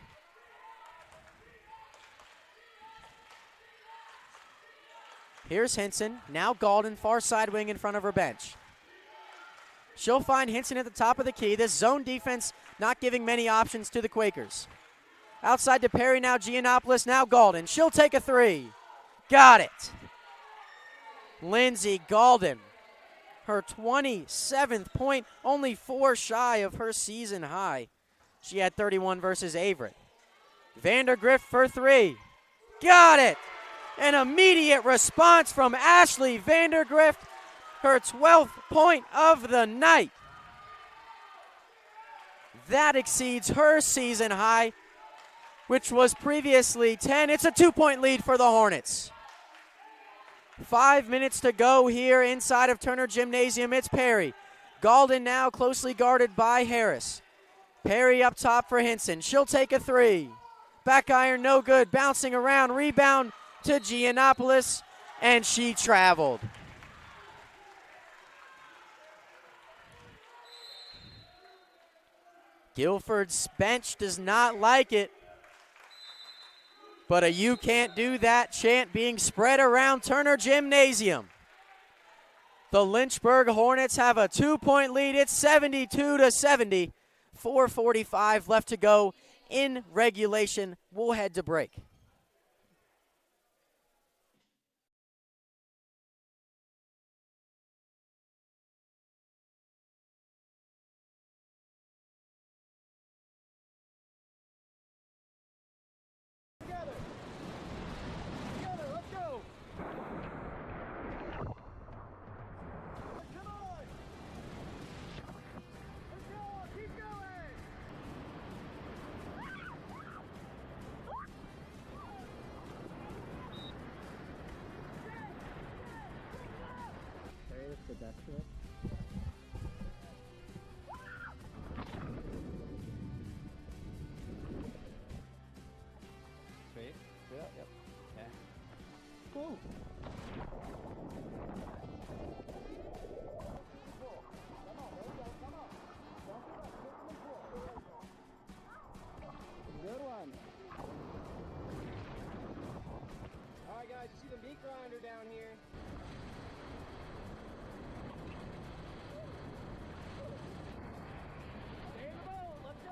Here's Henson. Now Galden, far side wing in front of her bench. She'll find Henson at the top of the key. This zone defense not giving many options to the Quakers. Outside to Perry, now Giannopoulos, now Galden. She'll take a 3. Got it. Lindsey Galden, her 27th point, only 4 shy of her season high. She had 31 versus Averett. Vandergrift for 3. Got it. An immediate response from Ashley Vandergrift, her 12th point of the night. That exceeds her season high, which was previously 10. It's a 2-point lead for the Hornets. 5 minutes to go here inside of Turner Gymnasium. It's Perry. Galden now closely guarded by Harris. Perry up top for Henson. She'll take a 3. Back iron, no good. Bouncing around, rebound to Giannopoulos, and she traveled. Guilford's bench does not like it. But a "you can't do that" chant being spread around Turner Gymnasium. The Lynchburg Hornets have a 2-point lead. It's 72-70. 4:45 left to go in regulation. We'll head to break. Sweet. Yep. Yeah. Cool. Good one. All right, guys, you see the meat grinder down here? Stay in the boat. Let's go.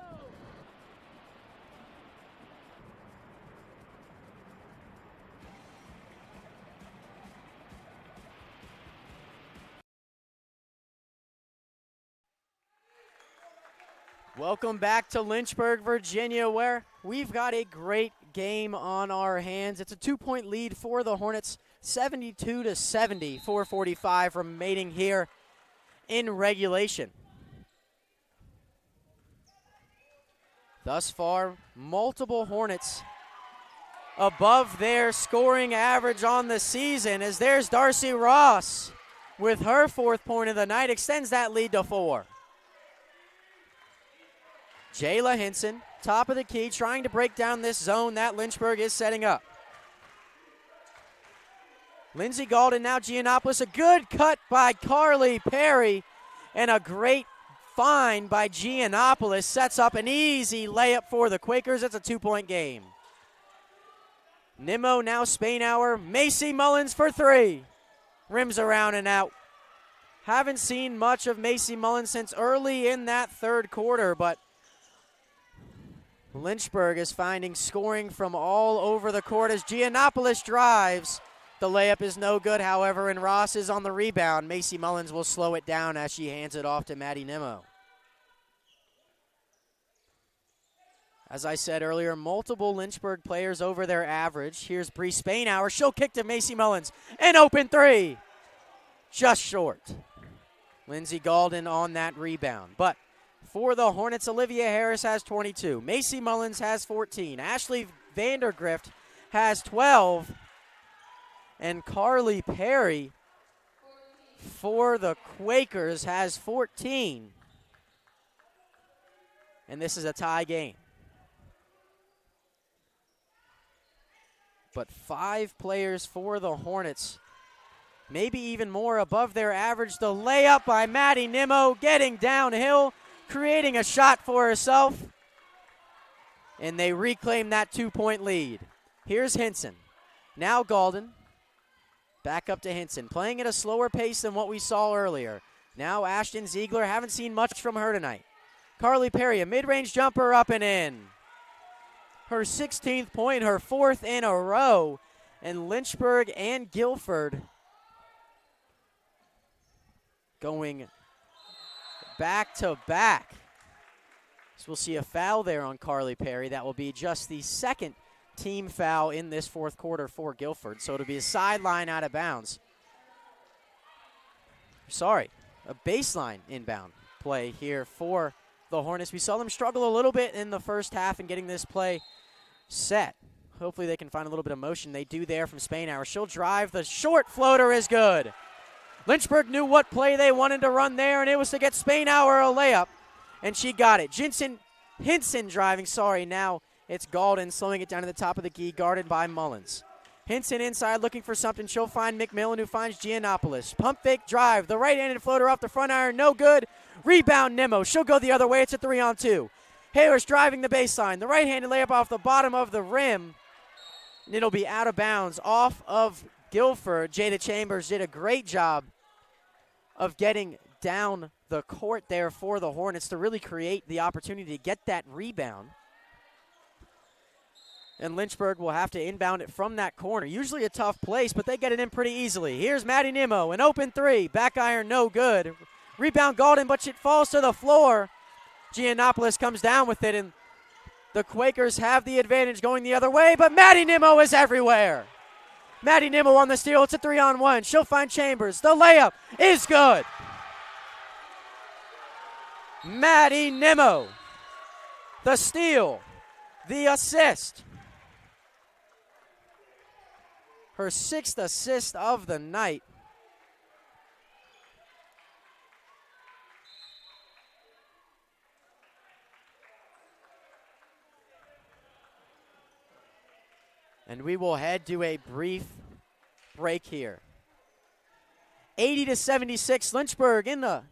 Welcome back to Lynchburg, Virginia, where we've got a great game on our hands. It's a 2-point lead for the Hornets, 72-70, 4:45 remaining here in regulation. Thus far, multiple Hornets above their scoring average on the season, as there's Darcy Ross with her 4th point of the night, extends that lead to 4. Jayla Hinson, top of the key, trying to break down this zone that Lynchburg is setting up. Lindsey Galden, now Giannopoulos. A good cut by Carly Perry, and a great find by Giannopoulos sets up an easy layup for the Quakers. It's a 2-point game. Nimmo, now Spainhour. Macy Mullins for 3. Rims around and out. Haven't seen much of Macy Mullins since early in that 3rd quarter, but Lynchburg is finding scoring from all over the court as Giannopoulos drives. The layup is no good, however, and Ross is on the rebound. Macy Mullins will slow it down as she hands it off to Maddie Nimmo. As I said earlier, multiple Lynchburg players over their average. Here's Bree Spainhour. She'll kick to Macy Mullins. An open 3. Just short. Lindsey Galden on that rebound. But for the Hornets, Olivia Harris has 22. Macy Mullins has 14. Ashley Vandergrift has 12. And Carly Perry for the Quakers has 14. And this is a tie game. But 5 players for the Hornets, maybe even more above their average. The layup by Maddie Nimmo, getting downhill, creating a shot for herself, and they reclaim that 2-point lead. Here's Hinson. Now Galden. Back up to Hinson, playing at a slower pace than what we saw earlier. Now Ashton Ziegler, haven't seen much from her tonight. Carly Perry, a mid-range jumper up and in. Her 16th point, her 4th in a row, and Lynchburg and Guilford going back to back. So we'll see a foul there on Carly Perry. That will be just the 2nd team foul in this 4th quarter for Guilford. So it'll be a sideline out of bounds. Sorry, a baseline inbound play here for the Hornets. We saw them struggle a little bit in the first half in getting this play set. Hopefully they can find a little bit of motion. They do there from Spainhour. She'll drive. The short floater is good. Lynchburg knew what play they wanted to run there, and it was to get Spainhour a layup, and she got it. Hinson driving, now it's Galden slowing it down to the top of the key, guarded by Mullins. Hinson inside looking for something. She'll find McMillan, who finds Giannopoulos. Pump fake drive. The right-handed floater off the front iron, no good. Rebound Nimmo. She'll go the other way. It's a 3-on-2. Hayworth driving the baseline. The right-handed layup off the bottom of the rim. And it'll be out of bounds off of Guilford. Jada Chambers did a great job of getting down the court there for the Hornets to really create the opportunity to get that rebound. And Lynchburg will have to inbound it from that corner. Usually a tough place, but they get it in pretty easily. Here's Maddie Nimmo, an open three. Back iron, no good. Rebound Galden, but it falls to the floor. Giannopoulos comes down with it, and the Quakers have the advantage going the other way, but Maddie Nimmo is everywhere. Maddie Nimmo on the steal. It's a 3-on-1. She'll find Chambers. The layup is good. Maddie Nimmo, the steal, the assist. Her 6th assist of the night. And we will head to a brief break here. 80-76, Lynchburg in the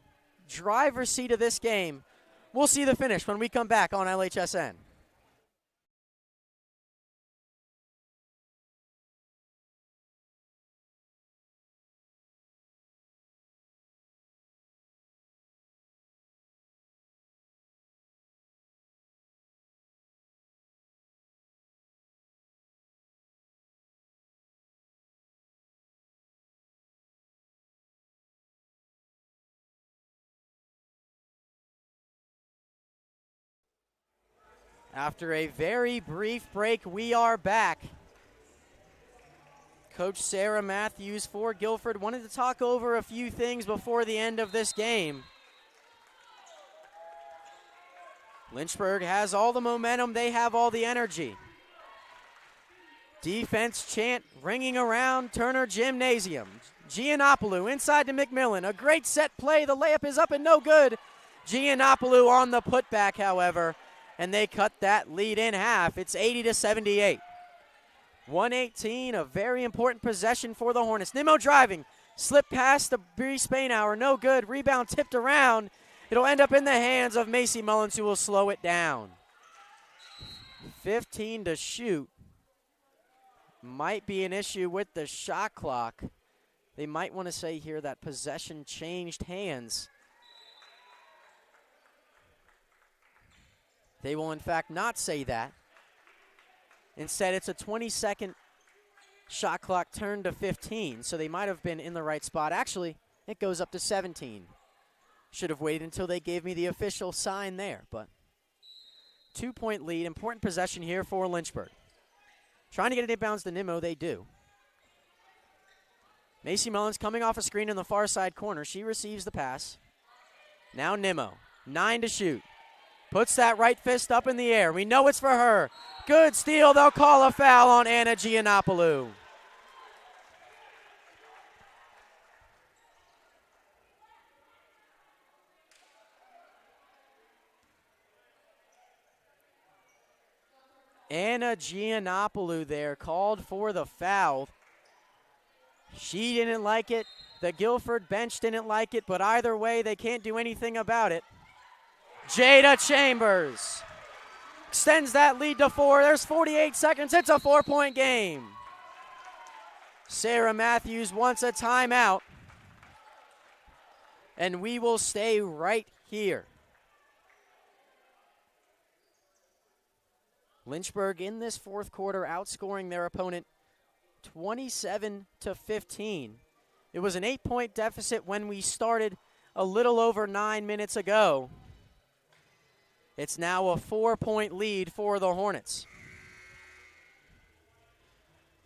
driver's seat of this game. We'll see the finish when we come back on LHSN. After a very brief break, we are back. Coach Sarah Matthews for Guilford wanted to talk over a few things before the end of this game. Lynchburg has all the momentum. They have all the energy. Defense chant ringing around Turner Gymnasium. Giannopoulou inside to McMillan. A great set play. The layup is up and no good. Giannopoulou on the putback, however, and they cut that lead in half. It's 80-78. 118, a very important possession for the Hornets. Nimmo driving, slip past the Bree Spainhour, no good. Rebound tipped around. It'll end up in the hands of Macy Mullins, who will slow it down. 15 to shoot. Might be an issue with the shot clock. They might want to say here that possession changed hands. They will, in fact, not say that. Instead, it's a 20-second shot clock turned to 15, so they might have been in the right spot. Actually, it goes up to 17. Should have waited until they gave me the official sign there, but 2-point lead, important possession here for Lynchburg. Trying to get it inbounds to Nimmo, they do. Macy Mullins coming off a screen in the far side corner. She receives the pass. Now Nimmo, 9 to shoot. Puts that right fist up in the air. We know it's for her. Good steal. They'll call a foul on Anna Giannopoulou. Anna Giannopoulou there called for the foul. She didn't like it. The Guilford bench didn't like it, but either way, they can't do anything about it. Jada Chambers extends that lead to 4. There's 48 seconds. It's a 4-point game. Sarah Matthews wants a timeout, and we will stay right here. Lynchburg in this fourth quarter outscoring their opponent 27-15. It was an 8-point deficit when we started a little over 9 minutes ago. It's now a 4-point lead for the Hornets.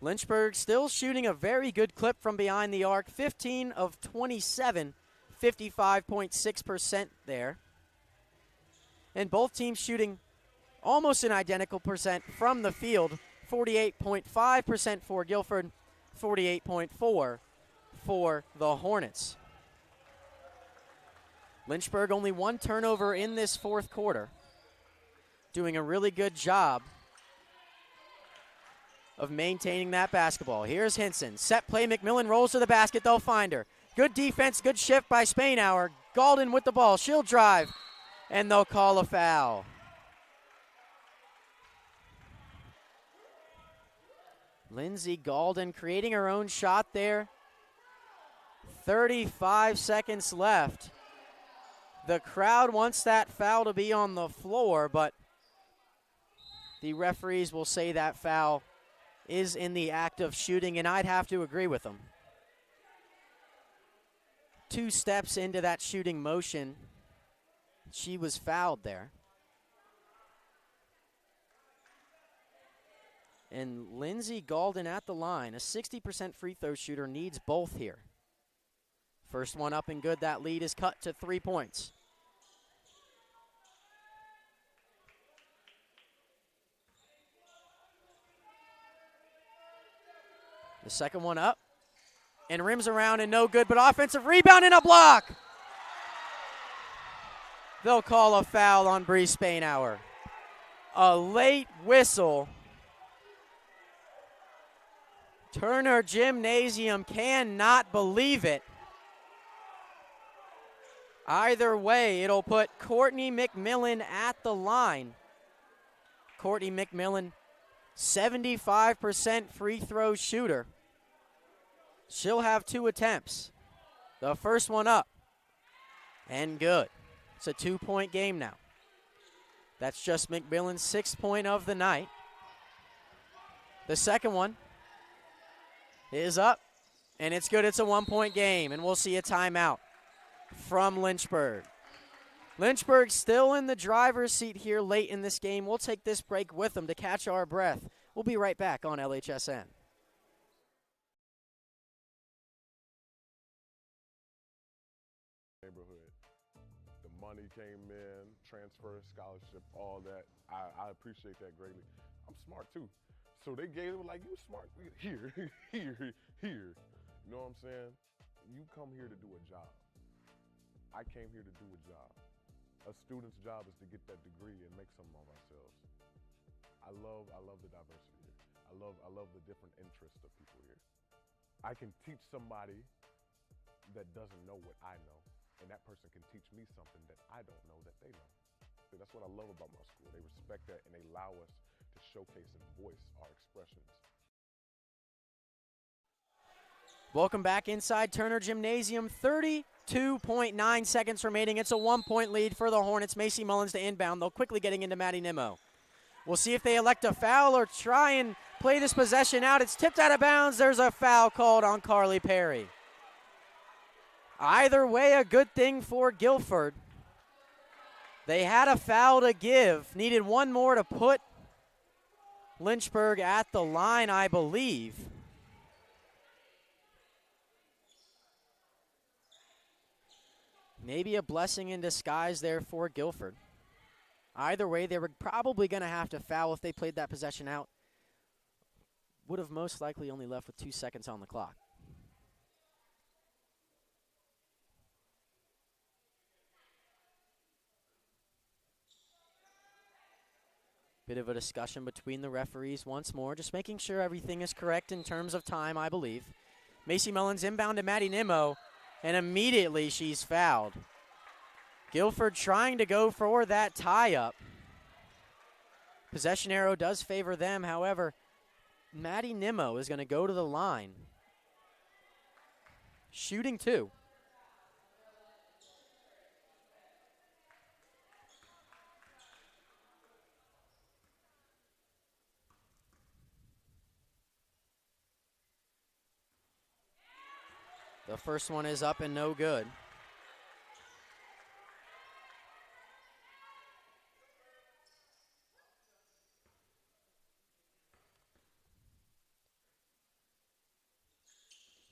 Lynchburg still shooting a very good clip from behind the arc. 15 of 27, 55.6% there. And both teams shooting almost an identical percent from the field. 48.5% for Guilford, 48.4% for the Hornets. Lynchburg only 1 turnover in this fourth quarter. Doing a really good job of maintaining that basketball. Here's Hinson. Set play. McMillan rolls to the basket. They'll find her. Good defense. Good shift by Spainhour. Galden with the ball. She'll drive. And they'll call a foul. Lindsey Galden creating her own shot there. 35 seconds left. The crowd wants that foul to be on the floor, but The referees will say that foul is in the act of shooting, and I'd have to agree with them. 2 steps into that shooting motion, she was fouled there. And Lindsey Galden at the line, a 60% free throw shooter, needs both here. First one up and good. That lead is cut to 3 points. The second one up and rims around and no good, but offensive rebound and a block. They'll call a foul on Bree Spainhour. A late whistle. Turner Gymnasium cannot believe it. Either way, it'll put Courtney McMillan at the line. Courtney McMillan, 75% free throw shooter. She'll have 2 attempts. The first one up and good. It's a 2-point game now. That's just McMillan's 6th point of the night. The second one is up, and it's good. It's a 1-point game, and we'll see a timeout from Lynchburg. Lynchburg still in the driver's seat here late in this game. We'll take this break with them to catch our breath. We'll be right back on LHSN. Neighborhood. The money came in, transfer, scholarship, all that. I appreciate that greatly. I'm smart too. So they gave it like, you smart, here. You know what I'm saying? You come here to do a job. I came here to do a job. A student's job is to get that degree and make something of ourselves. I love the diversity here. I love the different interests of people here. I can teach somebody that doesn't know what I know, and that person can teach me something that I don't know that they know. So that's what I love about my school. They respect that and they allow us to showcase and voice our expressions. Welcome back inside Turner Gymnasium. 32.9 seconds remaining. It's a 1-point lead for the Hornets. Macy Mullins to inbound, though quickly getting into Maddie Nimmo. We'll see if they elect a foul or try and play this possession out. It's tipped out of bounds. There's a foul called on Carly Perry. Either way, a good thing for Guilford. They had a foul to give. Needed one more to put Lynchburg at the line, I believe. Maybe a blessing in disguise there for Guilford. Either way, they were probably going to have to foul if they played that possession out. Would have most likely only left with 2 seconds on the clock. Bit of a discussion between the referees once more, just making sure everything is correct in terms of time, I believe. Macy Mullins inbound to Maddie Nimmo, and immediately she's fouled. Guilford trying to go for that tie-up. Possession arrow does favor them, however, Maddie Nimmo is going to go to the line. Shooting 2. The first one is up and no good.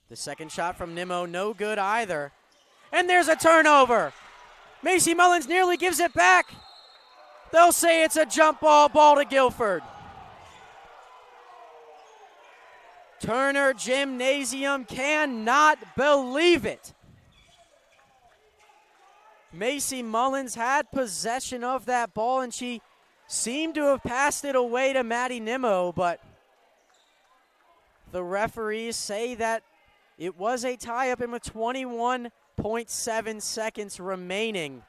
The second shot from Nimmo, no good either. And there's a turnover. Macy Mullins nearly gives it back. They'll say it's a jump ball to Guilford. Turner Gymnasium cannot believe it. Macy Mullins had possession of that ball, and she seemed to have passed it away to Maddie Nimmo, but the referees say that it was a tie-up, and with 21.7 seconds remaining,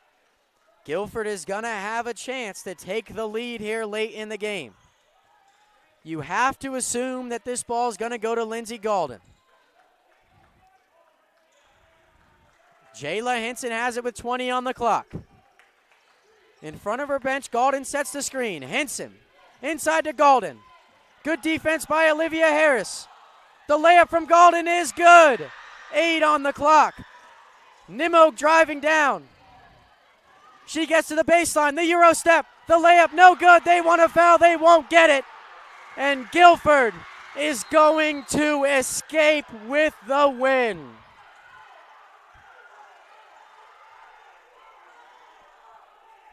Guilford is going to have a chance to take the lead here late in the game. You have to assume that this ball is going to go to Lindsey Galden. Jayla Henson has it with 20 on the clock. In front of her bench, Galden sets the screen. Henson Inside to Galden. Good defense by Olivia Harris. The layup from Galden is good. 8 on the clock. Nimmo driving down. She gets to the baseline. The Euro step. The layup no good. They want a foul. They won't get it. And Guilford is going to escape with the win.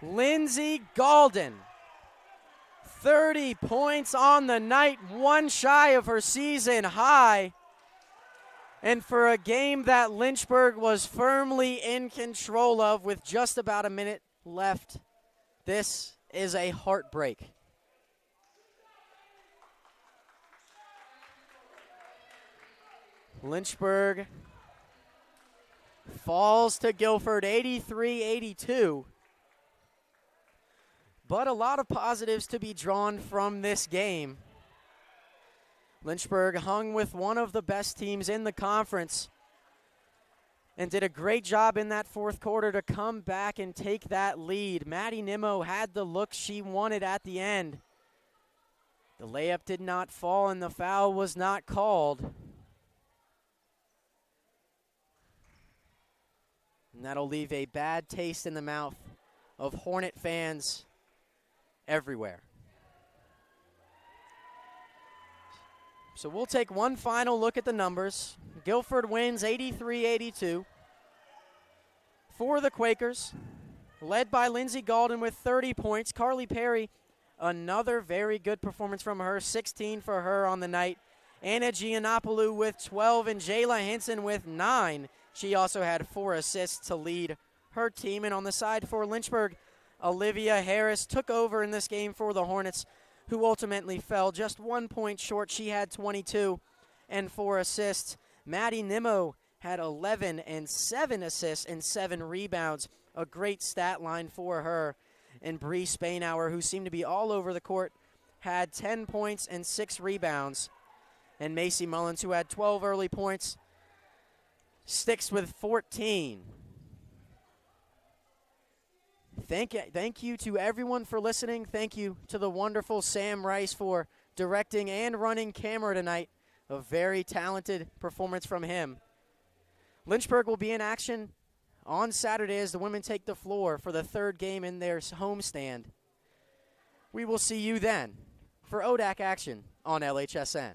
Lindsay Galden, 30 points on the night, one shy of her season high. And for a game that Lynchburg was firmly in control of with just about a minute left, this is a heartbreak. Lynchburg falls to Guilford 83-82. But a lot of positives to be drawn from this game. Lynchburg hung with one of the best teams in the conference and did a great job in that fourth quarter to come back and take that lead. Maddie Nimmo had the look she wanted at the end. The layup did not fall and the foul was not called. And that'll leave a bad taste in the mouth of Hornet fans everywhere. So we'll take one final look at the numbers. Guilford wins 83-82. For the Quakers, led by Lindsay Galden with 30 points. Carly Perry, another very good performance from her, 16 for her on the night. Anna Giannopoulou with 12 and Jayla Hinson with 9. She also had 4 assists to lead her team. And on the side for Lynchburg, Olivia Harris took over in this game for the Hornets, who ultimately fell just 1 point short. She had 22 and 4 assists. Maddie Nimmo had 11 and 7 assists and 7 rebounds. A great stat line for her. And Bree Spainauer, who seemed to be all over the court, had 10 points and 6 rebounds. And Macy Mullins, who had 12 early points, sticks with 14. Thank you to everyone for listening. Thank you to the wonderful Sam Rice for directing and running camera tonight. A very talented performance from him. Lynchburg will be in action on Saturday as the women take the floor for the third game in their homestand. We will see you then for ODAC action on LHSN.